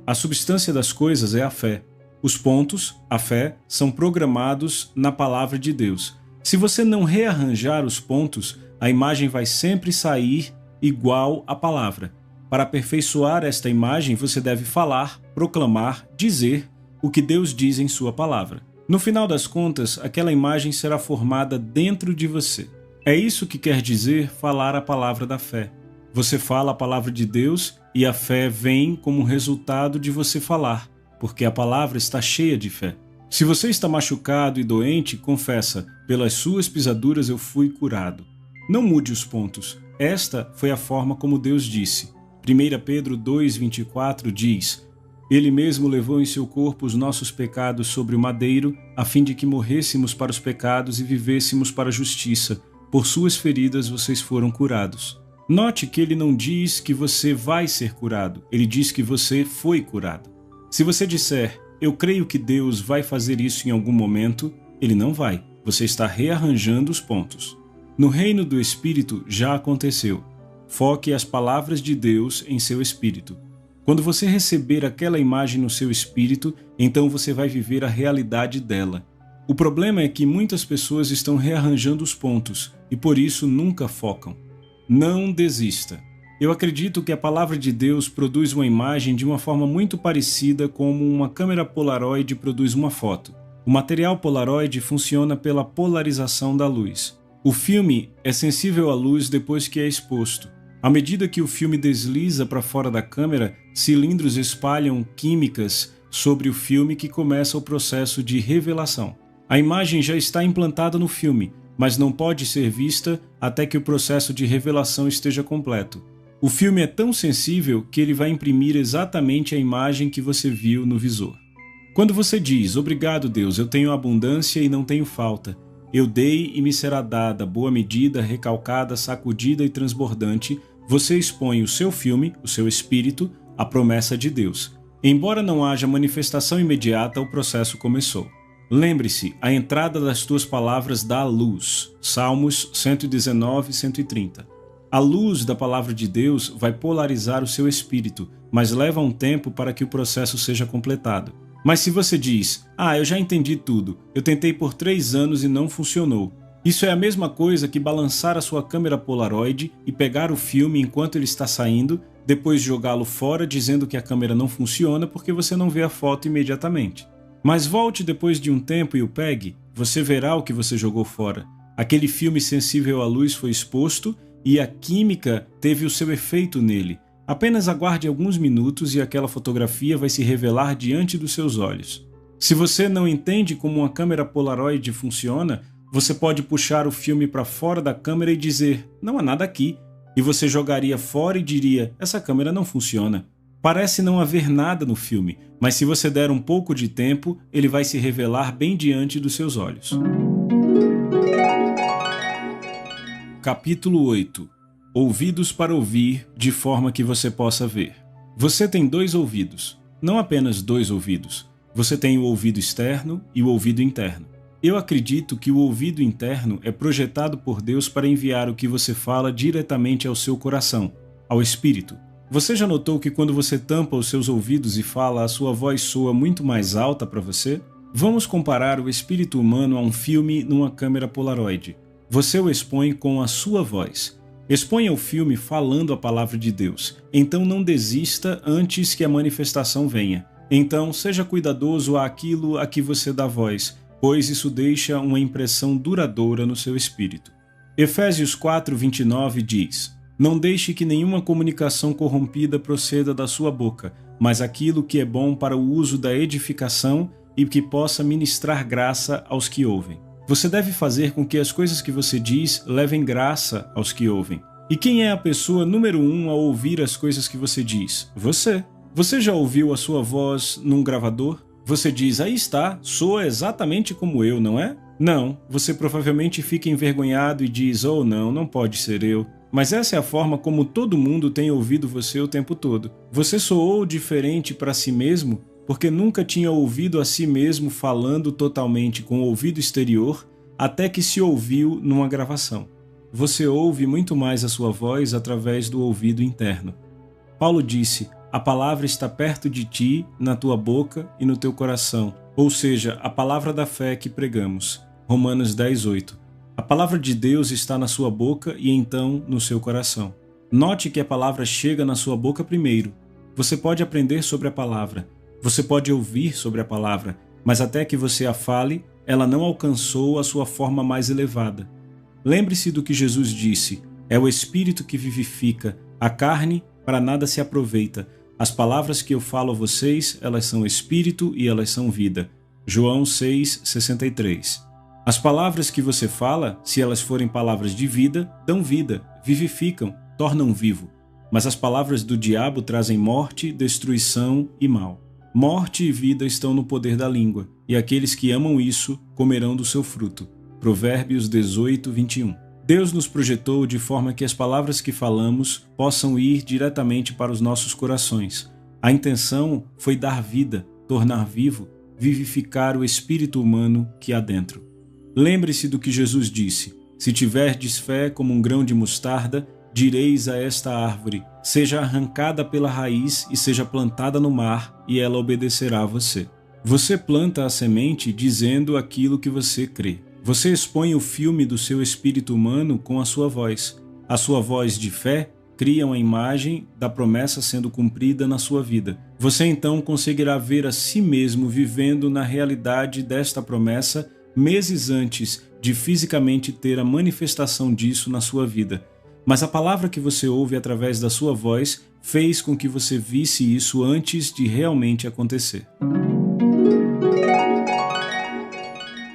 A substância das coisas é a fé. Os pontos, a fé, são programados na palavra de Deus. Se você não rearranjar os pontos, a imagem vai sempre sair igual à palavra. Para aperfeiçoar esta imagem, você deve falar, proclamar, dizer o que Deus diz em sua palavra. No final das contas, aquela imagem será formada dentro de você. É isso que quer dizer falar a palavra da fé. Você fala a palavra de Deus e a fé vem como resultado de você falar, porque a palavra está cheia de fé. Se você está machucado e doente, confessa, pelas suas pisaduras eu fui curado. Não mude os pontos. Esta foi a forma como Deus disse. 1 Pedro 2,24 diz, Ele mesmo levou em seu corpo os nossos pecados sobre o madeiro, a fim de que morrêssemos para os pecados e vivêssemos para a justiça. Por suas feridas vocês foram curados. Note que ele não diz que você vai ser curado, ele diz que você foi curado. Se você disser, eu creio que Deus vai fazer isso em algum momento, ele não vai. Você está rearranjando os pontos. No reino do Espírito já aconteceu. foque as palavras de Deus em seu espírito. Quando você receber aquela imagem no seu espírito, então você vai viver a realidade dela. O problema é que muitas pessoas estão rearranjando os pontos e por isso nunca focam. Não desista. Eu acredito que a palavra de Deus produz uma imagem de uma forma muito parecida como uma câmera Polaroid produz uma foto. O material Polaroid funciona pela polarização da luz. O filme é sensível à luz depois que é exposto. À medida que o filme desliza para fora da câmera, cilindros espalham químicas sobre o filme que começa o processo de revelação. A imagem já está implantada no filme, mas não pode ser vista até que o processo de revelação esteja completo. O filme é tão sensível que ele vai imprimir exatamente a imagem que você viu no visor. Quando você diz, obrigado Deus, eu tenho abundância e não tenho falta, eu dei e me será dada, boa medida, recalcada, sacudida e transbordante, você expõe o seu filme, o seu espírito, à promessa de Deus. Embora não haja manifestação imediata, o processo começou. Lembre-se, a entrada das tuas palavras dá luz. Salmos 119, 130. A luz da palavra de Deus vai polarizar o seu espírito, mas leva um tempo para que o processo seja completado. Mas se você diz, eu já entendi tudo, eu tentei por 3 anos e não funcionou. Isso é a mesma coisa que balançar a sua câmera Polaroid e pegar o filme enquanto ele está saindo, depois jogá-lo fora dizendo que a câmera não funciona porque você não vê a foto imediatamente. Mas volte depois de um tempo e o pegue, você verá o que você jogou fora. Aquele filme sensível à luz foi exposto e a química teve o seu efeito nele. Apenas aguarde alguns minutos e aquela fotografia vai se revelar diante dos seus olhos. Se você não entende como uma câmera Polaroid funciona, você pode puxar o filme para fora da câmera e dizer, não há nada aqui. E você jogaria fora e diria, essa câmera não funciona. Parece não haver nada no filme, mas se você der um pouco de tempo, ele vai se revelar bem diante dos seus olhos. Capítulo 8. Ouvidos para ouvir, de forma que você possa ver. Você tem 2 ouvidos, não apenas 2 ouvidos. Você tem o ouvido externo e o ouvido interno. Eu acredito que o ouvido interno é projetado por Deus para enviar o que você fala diretamente ao seu coração, ao espírito. Você já notou que quando você tampa os seus ouvidos e fala, a sua voz soa muito mais alta para você? Vamos comparar o espírito humano a um filme numa câmera Polaroid. Você o expõe com a sua voz. Exponha o filme falando a palavra de Deus. Então não desista antes que a manifestação venha. Então seja cuidadoso àquilo a que você dá voz, pois isso deixa uma impressão duradoura no seu espírito. Efésios 4:29 diz, não deixe que nenhuma comunicação corrompida proceda da sua boca, mas aquilo que é bom para o uso da edificação e que possa ministrar graça aos que ouvem. Você deve fazer com que as coisas que você diz levem graça aos que ouvem. E quem é a pessoa número 1 a ouvir as coisas que você diz? Você. Você já ouviu a sua voz num gravador? Você diz, aí está, soa exatamente como eu, não é? Não, você provavelmente fica envergonhado e diz, oh não pode ser eu. Mas essa é a forma como todo mundo tem ouvido você o tempo todo. Você soou diferente para si mesmo porque nunca tinha ouvido a si mesmo falando totalmente com o ouvido exterior até que se ouviu numa gravação. Você ouve muito mais a sua voz através do ouvido interno. Paulo disse, a palavra está perto de ti, na tua boca e no teu coração, ou seja, a palavra da fé que pregamos. Romanos 10:8. A palavra de Deus está na sua boca e então no seu coração. Note que a palavra chega na sua boca primeiro. Você pode aprender sobre a palavra. Você pode ouvir sobre a palavra, mas até que você a fale, ela não alcançou a sua forma mais elevada. Lembre-se do que Jesus disse, é o Espírito que vivifica, a carne para nada se aproveita. As palavras que eu falo a vocês, elas são Espírito e elas são vida. João 6:63. As palavras que você fala, se elas forem palavras de vida, dão vida, vivificam, tornam vivo. Mas as palavras do diabo trazem morte, destruição e mal. Morte e vida estão no poder da língua, e aqueles que amam isso comerão do seu fruto. Provérbios 18:21. Deus nos projetou de forma que as palavras que falamos possam ir diretamente para os nossos corações. A intenção foi dar vida, tornar vivo, vivificar o espírito humano que há dentro. Lembre-se do que Jesus disse, se tiverdes fé como um grão de mostarda, direis a esta árvore: seja arrancada pela raiz e seja plantada no mar, e ela obedecerá a você. Você planta a semente dizendo aquilo que você crê. Você expõe o filme do seu espírito humano com a sua voz. A sua voz de fé cria uma imagem da promessa sendo cumprida na sua vida. Você então conseguirá ver a si mesmo vivendo na realidade desta promessa meses antes de fisicamente ter a manifestação disso na sua vida. Mas a palavra que você ouve através da sua voz fez com que você visse isso antes de realmente acontecer.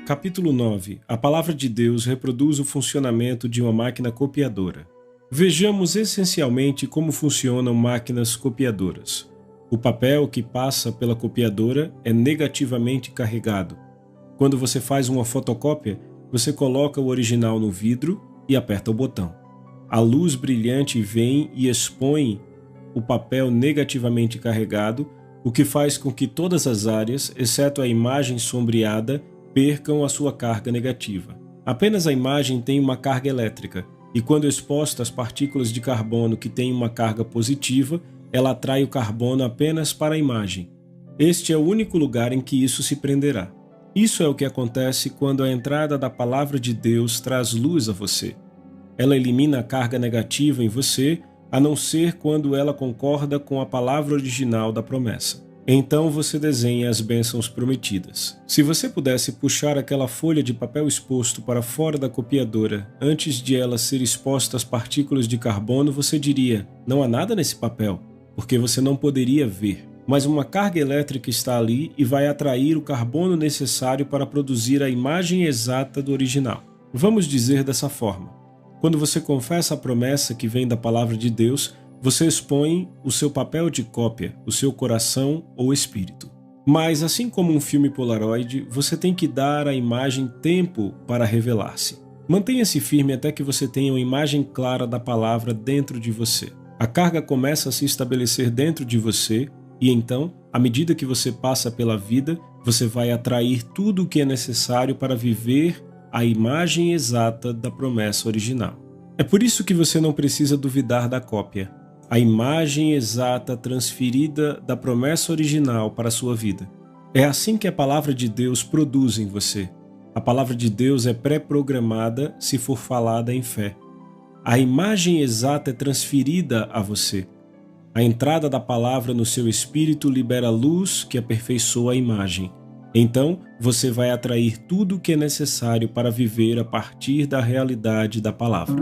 Capítulo 9. A palavra de Deus reproduz o funcionamento de uma máquina copiadora. Vejamos essencialmente como funcionam máquinas copiadoras. O papel que passa pela copiadora é negativamente carregado. Quando você faz uma fotocópia, você coloca o original no vidro e aperta o botão. A luz brilhante vem e expõe o papel negativamente carregado, o que faz com que todas as áreas, exceto a imagem sombreada, percam a sua carga negativa. Apenas a imagem tem uma carga elétrica, e quando exposta às partículas de carbono que têm uma carga positiva, ela atrai o carbono apenas para a imagem. Este é o único lugar em que isso se prenderá. Isso é o que acontece quando a entrada da palavra de Deus traz luz a você. Ela elimina a carga negativa em você, a não ser quando ela concorda com a palavra original da promessa. Então você desenha as bênçãos prometidas. Se você pudesse puxar aquela folha de papel exposto para fora da copiadora antes de ela ser exposta às partículas de carbono, você diria: não há nada nesse papel, porque você não poderia ver. Mas uma carga elétrica está ali e vai atrair o carbono necessário para produzir a imagem exata do original. Vamos dizer dessa forma: quando você confessa a promessa que vem da palavra de Deus, você expõe o seu papel de cópia, o seu coração ou espírito. Mas, assim como um filme Polaroid, você tem que dar à imagem tempo para revelar-se. Mantenha-se firme até que você tenha uma imagem clara da palavra dentro de você. A carga começa a se estabelecer dentro de você e então, à medida que você passa pela vida, você vai atrair tudo o que é necessário para viver a imagem exata da promessa original. É por isso que você não precisa duvidar da cópia. A imagem exata transferida da promessa original para a sua vida. É assim que a palavra de Deus produz em você. A palavra de Deus é pré-programada se for falada em fé. A imagem exata é transferida a você. A entrada da palavra no seu espírito libera luz que aperfeiçoa a imagem. Então, você vai atrair tudo o que é necessário para viver a partir da realidade da palavra.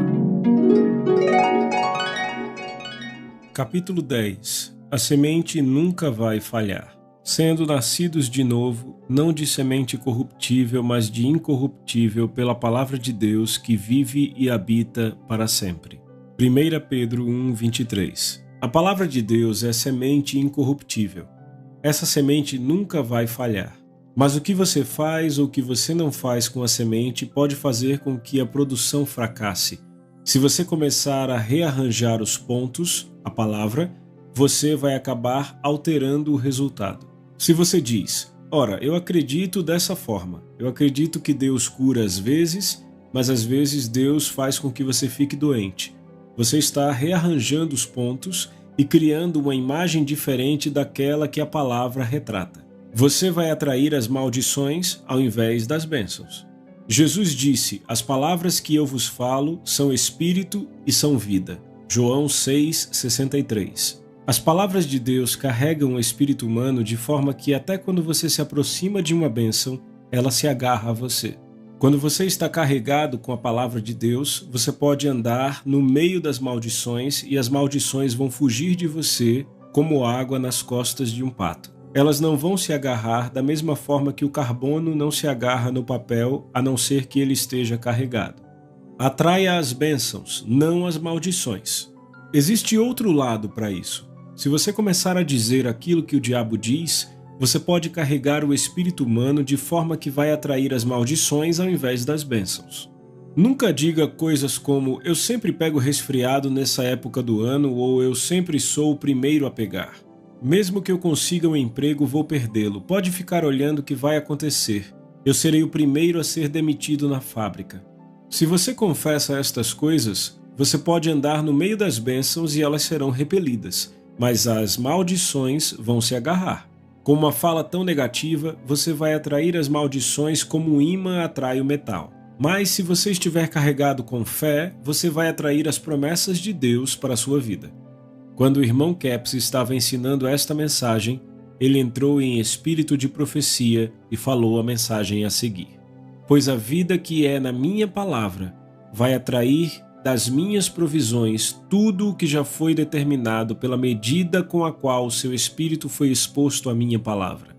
Capítulo 10. A semente nunca vai falhar. Sendo nascidos de novo, não de semente corruptível, mas de incorruptível pela palavra de Deus que vive e habita para sempre. 1 Pedro 1:23. A palavra de Deus é semente incorruptível. Essa semente nunca vai falhar. Mas o que você faz ou o que você não faz com a semente pode fazer com que a produção fracasse. Se você começar a rearranjar os pontos, a palavra, você vai acabar alterando o resultado. Se você diz: ora, eu acredito dessa forma, eu acredito que Deus cura às vezes, mas às vezes Deus faz com que você fique doente. Você está rearranjando os pontos e criando uma imagem diferente daquela que a palavra retrata. Você vai atrair as maldições ao invés das bênçãos. Jesus disse: as palavras que eu vos falo são espírito e são vida. João 6:63. As palavras de Deus carregam o espírito humano de forma que até quando você se aproxima de uma bênção, ela se agarra a você. Quando você está carregado com a palavra de Deus, você pode andar no meio das maldições e as maldições vão fugir de você como água nas costas de um pato. Elas não vão se agarrar da mesma forma que o carbono não se agarra no papel, a não ser que ele esteja carregado. Atraia as bênçãos, não as maldições. Existe outro lado para isso. Se você começar a dizer aquilo que o diabo diz, você pode carregar o espírito humano de forma que vai atrair as maldições ao invés das bênçãos. Nunca diga coisas como: eu sempre pego resfriado nessa época do ano, ou eu sempre sou o primeiro a pegar. Mesmo que eu consiga um emprego, vou perdê-lo. Pode ficar olhando o que vai acontecer. Eu serei o primeiro a ser demitido na fábrica. Se você confessa estas coisas, Você pode andar no meio das bênçãos e elas serão repelidas, mas as maldições vão se agarrar. Com uma fala tão negativa, você vai atrair as maldições como um imã atrai o metal. Mas se você estiver carregado com fé, você vai atrair as promessas de Deus para a sua vida. Quando o irmão Capps estava ensinando esta mensagem, ele entrou em espírito de profecia e falou a mensagem a seguir. Pois a vida que é na minha palavra vai atrair das minhas provisões tudo o que já foi determinado pela medida com a qual o seu espírito foi exposto à minha palavra.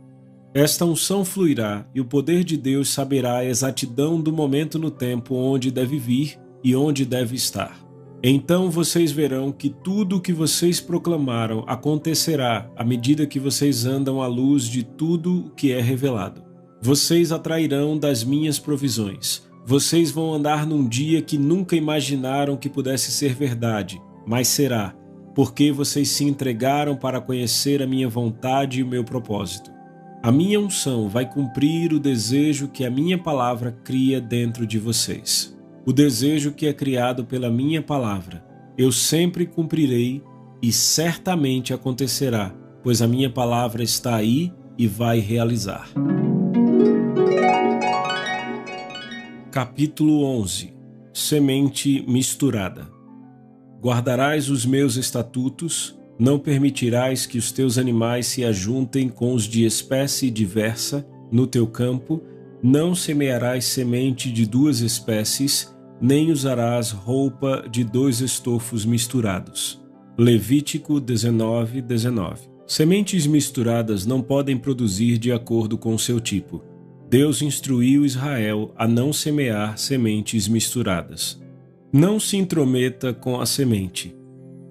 Esta unção fluirá e o poder de Deus saberá a exatidão do momento no tempo onde deve vir e onde deve estar. Então vocês verão que tudo o que vocês proclamaram acontecerá à medida que vocês andam à luz de tudo o que é revelado. Vocês atrairão das minhas provisões. Vocês vão andar num dia que nunca imaginaram que pudesse ser verdade, mas será, porque vocês se entregaram para conhecer a minha vontade e o meu propósito. A minha unção vai cumprir o desejo que a minha palavra cria dentro de vocês. O desejo que é criado pela minha palavra, eu sempre cumprirei e certamente acontecerá, pois a minha palavra está aí e vai realizar. Capítulo 11. Semente misturada. Guardarás os meus estatutos, não permitirás que os teus animais se ajuntem com os de espécie diversa no teu campo, não semearás semente de duas espécies, nem usarás roupa de dois estofos misturados. Levítico 19:19. Sementes misturadas não podem produzir de acordo com o seu tipo. Deus instruiu Israel a não semear sementes misturadas. Não se intrometa com a semente.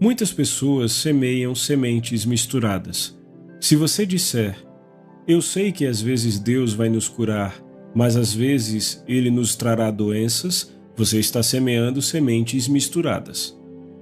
Muitas pessoas semeiam sementes misturadas. Se você disser, eu sei que às vezes Deus vai nos curar, mas às vezes Ele nos trará doenças, você está semeando sementes misturadas.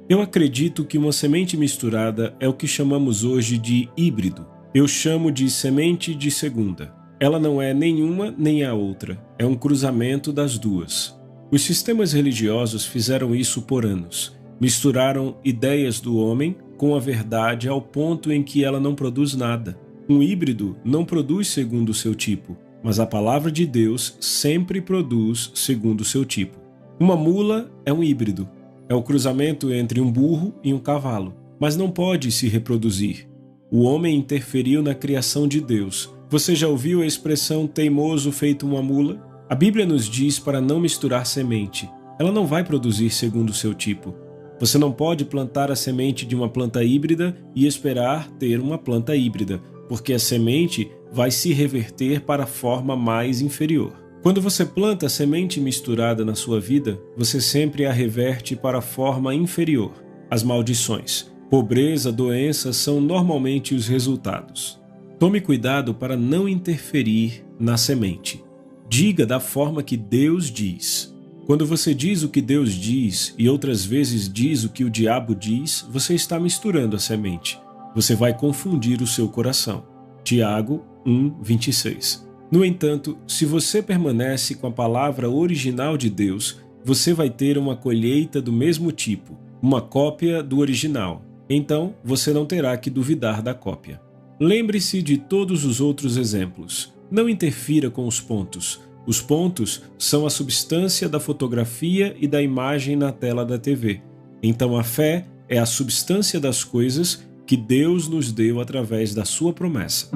Eu acredito que uma semente misturada é o que chamamos hoje de híbrido. Eu chamo de semente de segunda. Ela não é nenhuma nem a outra, é um cruzamento das duas. Os sistemas religiosos fizeram isso por anos. Misturaram ideias do homem com a verdade ao ponto em que ela não produz nada. Um híbrido não produz segundo o seu tipo, mas a palavra de Deus sempre produz segundo o seu tipo. Uma mula é um híbrido. É o cruzamento entre um burro e um cavalo, mas não pode se reproduzir. O homem interferiu na criação de Deus. Você já ouviu a expressão teimoso feito uma mula? A Bíblia nos diz para não misturar semente. Ela não vai produzir segundo o seu tipo. Você não pode plantar a semente de uma planta híbrida e esperar ter uma planta híbrida, porque a semente vai se reverter para a forma mais inferior. Quando você planta semente misturada na sua vida, você sempre a reverte para a forma inferior. As maldições, pobreza, doença são normalmente os resultados. Tome cuidado para não interferir na semente. Diga da forma que Deus diz. Quando você diz o que Deus diz e outras vezes diz o que o diabo diz, você está misturando a semente. Você vai confundir o seu coração. Tiago 1:26. No entanto, se você permanece com a palavra original de Deus, você vai ter uma colheita do mesmo tipo, uma cópia do original. Então, você não terá que duvidar da cópia. Lembre-se de todos os outros exemplos. Não interfira com os pontos. Os pontos são a substância da fotografia e da imagem na tela da TV. Então a fé é a substância das coisas que Deus nos deu através da sua promessa.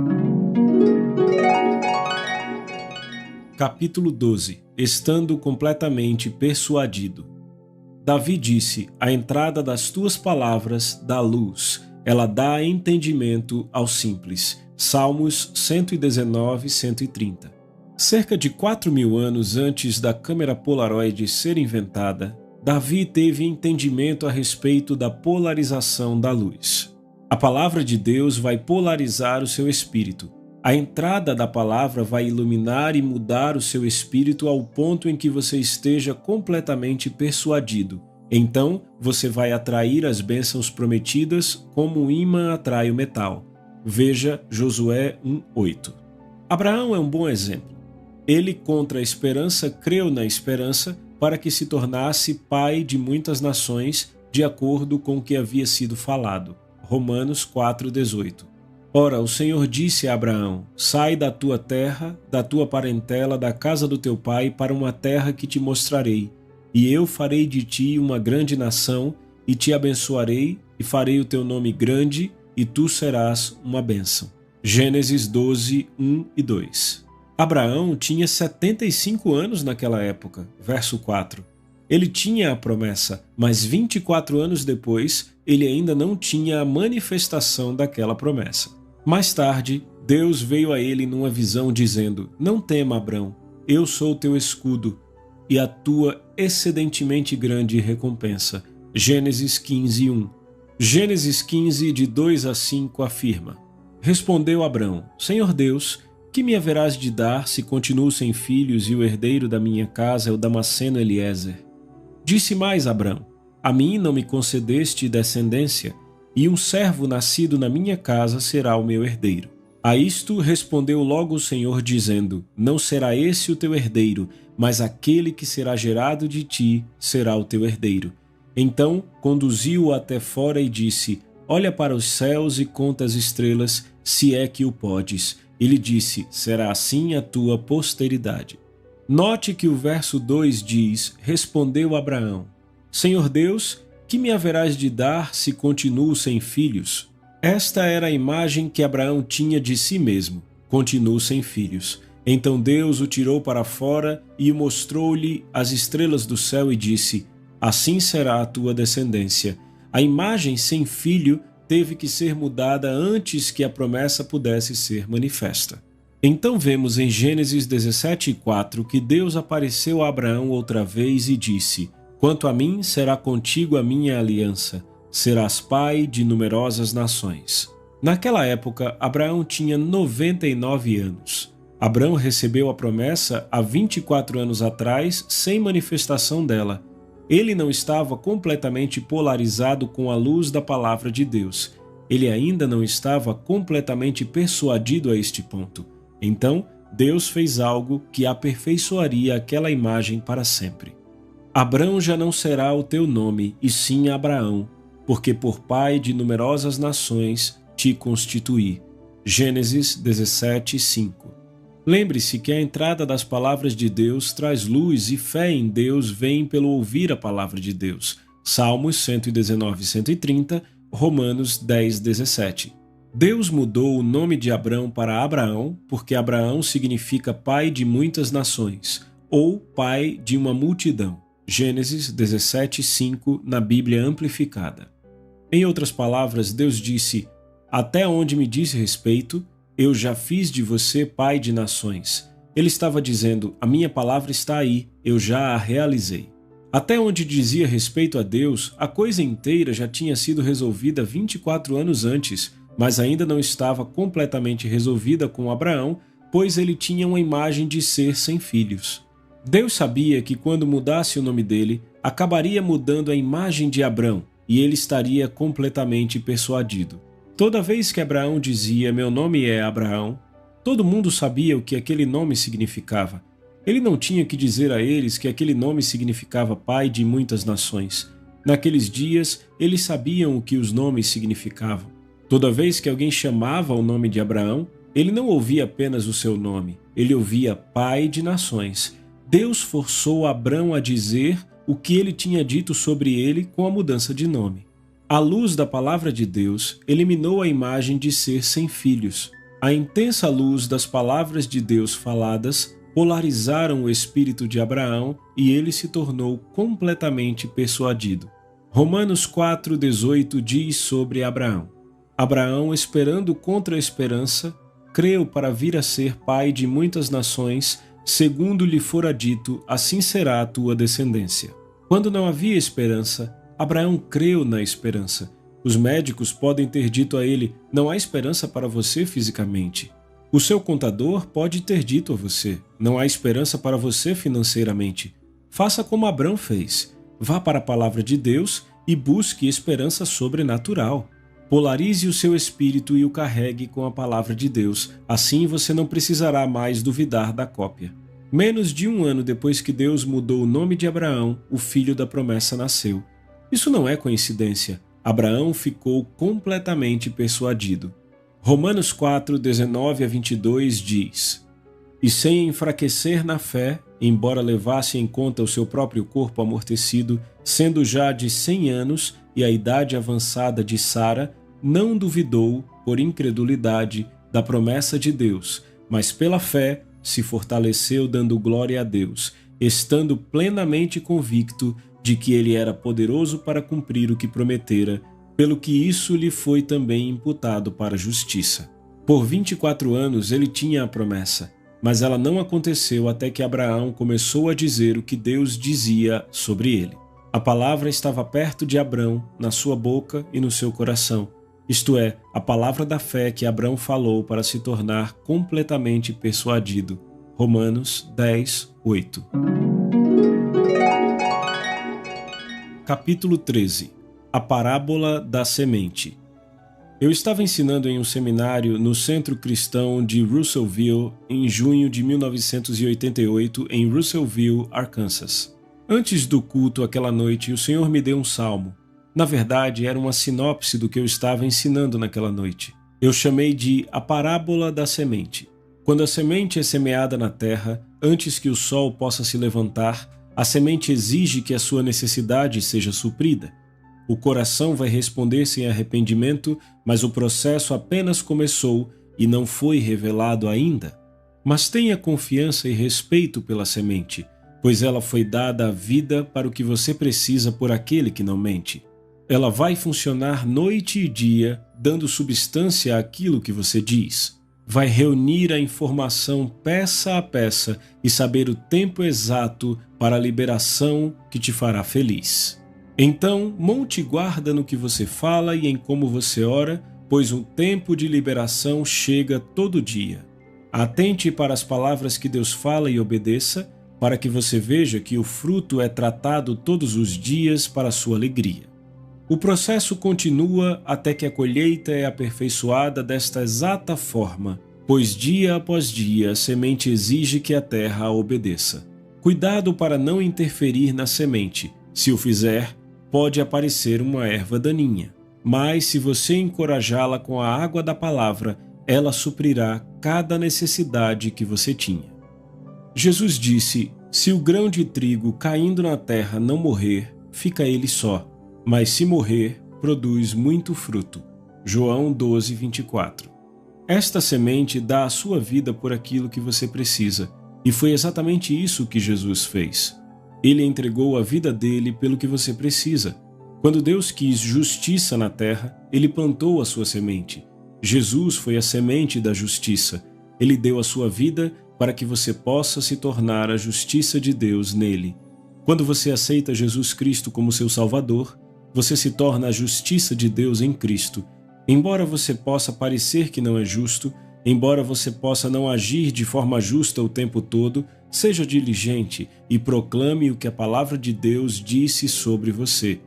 Capítulo 12. Estando completamente persuadido. Davi disse, a entrada das tuas palavras dá luz, ela dá entendimento ao simples. Salmos 119, 130. Cerca de 4.000 anos antes da câmera Polaroid ser inventada, Davi teve entendimento a respeito da polarização da luz. A palavra de Deus vai polarizar o seu espírito. A entrada da palavra vai iluminar e mudar o seu espírito ao ponto em que você esteja completamente persuadido. Então, você vai atrair as bênçãos prometidas como um imã atrai o metal. Veja Josué 1:8. Abraão é um bom exemplo. Ele, contra a esperança, creu na esperança para que se tornasse pai de muitas nações, de acordo com o que havia sido falado. Romanos 4:18. Ora, o Senhor disse a Abraão: sai da tua terra, da tua parentela, da casa do teu pai, para uma terra que te mostrarei. E eu farei de ti uma grande nação, e te abençoarei, e farei o teu nome grande, e tu serás uma bênção. Gênesis 12, 1 e 2. Abraão tinha 75 anos naquela época, verso 4. Ele tinha a promessa, mas 24 anos depois, ele ainda não tinha a manifestação daquela promessa. Mais tarde, Deus veio a ele numa visão dizendo: não tema, Abrão, eu sou o teu escudo e a tua excedentemente grande recompensa. Gênesis 15, 1. Gênesis 15, de 2 a 5 afirma: respondeu Abrão: Senhor Deus, que me haverás de dar se continuo sem filhos e o herdeiro da minha casa é o Damasceno Eliezer? Disse mais Abrão: a mim não me concedeste descendência, e um servo nascido na minha casa será o meu herdeiro. A isto respondeu logo o Senhor, dizendo: não será esse o teu herdeiro, mas aquele que será gerado de ti será o teu herdeiro. Então conduziu-o até fora e disse: olha para os céus e conta as estrelas, se é que o podes. Ele disse: será assim a tua posteridade. Note que o verso 2 diz: respondeu Abraão: Senhor Deus, que me haverás de dar se continuo sem filhos? Esta era a imagem que Abraão tinha de si mesmo: continuo sem filhos. Então Deus o tirou para fora e mostrou-lhe as estrelas do céu e disse: assim será a tua descendência. A imagem sem filho teve que ser mudada antes que a promessa pudesse ser manifesta. Então vemos em Gênesis 17:4 que Deus apareceu a Abraão outra vez e disse: quanto a mim, será contigo a minha aliança, serás pai de numerosas nações. Naquela época, Abraão tinha 99 anos. Abraão recebeu a promessa há 24 anos atrás, sem manifestação dela. Ele não estava completamente polarizado com a luz da palavra de Deus. Ele ainda não estava completamente persuadido a este ponto. Então, Deus fez algo que aperfeiçoaria aquela imagem para sempre. Abrão já não será o teu nome, e sim Abraão, porque por pai de numerosas nações te constituí. Gênesis 17:5. Lembre-se que a entrada das palavras de Deus traz luz e fé em Deus vem pelo ouvir a palavra de Deus. Salmos 119 e 130, Romanos 10:17. Deus mudou o nome de Abrão para Abraão, porque Abraão significa pai de muitas nações, ou pai de uma multidão. Gênesis 17:5 na Bíblia Amplificada. Em outras palavras, Deus disse: até onde me diz respeito, eu já fiz de você pai de nações. Ele estava dizendo: a minha palavra está aí, eu já a realizei. Até onde dizia respeito a Deus, a coisa inteira já tinha sido resolvida 24 anos antes, mas ainda não estava completamente resolvida com Abraão, pois ele tinha uma imagem de ser sem filhos. Deus sabia que quando mudasse o nome dele, acabaria mudando a imagem de Abrão, e ele estaria completamente persuadido. Toda vez que Abraão dizia: meu nome é Abraão, todo mundo sabia o que aquele nome significava. Ele não tinha que dizer a eles que aquele nome significava pai de muitas nações. Naqueles dias, eles sabiam o que os nomes significavam. Toda vez que alguém chamava o nome de Abraão, ele não ouvia apenas o seu nome, ele ouvia pai de nações. Deus forçou Abrão a dizer o que ele tinha dito sobre ele com a mudança de nome. A luz da palavra de Deus eliminou a imagem de ser sem filhos. A intensa luz das palavras de Deus faladas polarizaram o espírito de Abraão e ele se tornou completamente persuadido. Romanos 4:18 diz sobre Abraão: Abraão, esperando contra a esperança, creu para vir a ser pai de muitas nações, segundo lhe fora dito, assim será a tua descendência. Quando não havia esperança, Abraão creu na esperança. Os médicos podem ter dito a ele: não há esperança para você fisicamente. O seu contador pode ter dito a você: não há esperança para você financeiramente. Faça como Abrão fez. Vá para a palavra de Deus e busque esperança sobrenatural. Polarize o seu espírito e o carregue com a palavra de Deus. Assim você não precisará mais duvidar da cópia. Menos de um ano depois que Deus mudou o nome de Abraão, o filho da promessa nasceu. Isso não é coincidência. Abraão ficou completamente persuadido. Romanos 4, 19 a 22 diz: E sem enfraquecer na fé, embora levasse em conta o seu próprio corpo amortecido, sendo já de 100 anos e a idade avançada de Sara, não duvidou, por incredulidade, da promessa de Deus, mas pela fé se fortaleceu dando glória a Deus, estando plenamente convicto de que ele era poderoso para cumprir o que prometera, pelo que isso lhe foi também imputado para a justiça. Por 24 anos ele tinha a promessa, mas ela não aconteceu até que Abraão começou a dizer o que Deus dizia sobre ele. A palavra estava perto de Abrão, na sua boca e no seu coração, isto é, a palavra da fé que Abrão falou para se tornar completamente persuadido. Romanos 10, 8. Capítulo 13. A parábola da semente. Eu estava ensinando em um seminário no Centro Cristão de Russellville em junho de 1988 em Russellville, Arkansas. Antes do culto aquela noite, o Senhor me deu um salmo. Na verdade, era uma sinopse do que eu estava ensinando naquela noite. Eu chamei de A Parábola da Semente. Quando a semente é semeada na terra, antes que o sol possa se levantar, a semente exige que a sua necessidade seja suprida. O coração vai responder sem arrependimento, mas o processo apenas começou e não foi revelado ainda. Mas tenha confiança e respeito pela semente, pois ela foi dada à vida para o que você precisa por aquele que não mente. Ela vai funcionar noite e dia, dando substância àquilo que você diz. Vai reunir a informação peça a peça e saber o tempo exato para a liberação que te fará feliz. Então, monte guarda no que você fala e em como você ora, pois o tempo de liberação chega todo dia. Atente para as palavras que Deus fala e obedeça, para que você veja que o fruto é tratado todos os dias para a sua alegria. O processo continua até que a colheita é aperfeiçoada desta exata forma, pois dia após dia a semente exige que a terra a obedeça. Cuidado para não interferir na semente. Se o fizer, pode aparecer uma erva daninha. Mas se você encorajá-la com a água da palavra, ela suprirá cada necessidade que você tinha. Jesus disse: Se o grão de trigo caindo na terra não morrer, fica ele só. Mas se morrer, produz muito fruto. João 12, 24. Esta semente dá a sua vida por aquilo que você precisa, e foi exatamente isso que Jesus fez. Ele entregou a vida dele pelo que você precisa. Quando Deus quis justiça na terra, ele plantou a sua semente. Jesus foi a semente da justiça. Ele deu a sua vida para que você possa se tornar a justiça de Deus nele. Quando você aceita Jesus Cristo como seu Salvador, você se torna a justiça de Deus em Cristo. Embora você possa parecer que não é justo, embora você possa não agir de forma justa o tempo todo, seja diligente e proclame o que a palavra de Deus disse sobre você.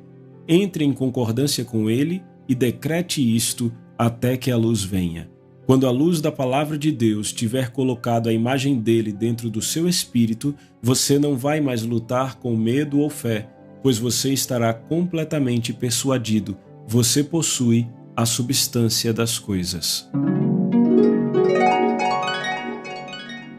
Entre em concordância com ele e decrete isto até que a luz venha. Quando a luz da palavra de Deus tiver colocado a imagem dele dentro do seu espírito, você não vai mais lutar com medo ou fé, pois você estará completamente persuadido. Você possui a substância das coisas.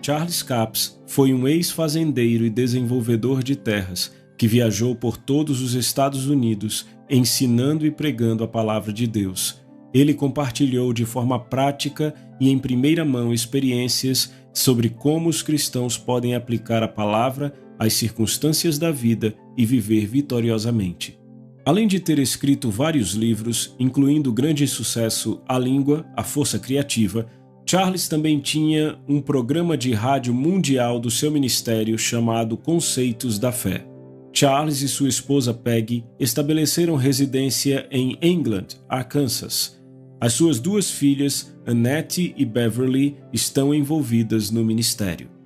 Charles Capps foi um ex-fazendeiro e desenvolvedor de terras que viajou por todos os Estados Unidos ensinando e pregando a palavra de Deus. Ele compartilhou de forma prática e em primeira mão experiências sobre como os cristãos podem aplicar a palavra às circunstâncias da vida e viver vitoriosamente. Além de ter escrito vários livros, incluindo o grande sucesso A Língua, a Força Criativa, Charles também tinha um programa de rádio mundial do seu ministério chamado Conceitos da Fé. Charles e sua esposa Peggy estabeleceram residência em England, Arkansas. As suas duas filhas, Annette e Beverly, estão envolvidas no ministério.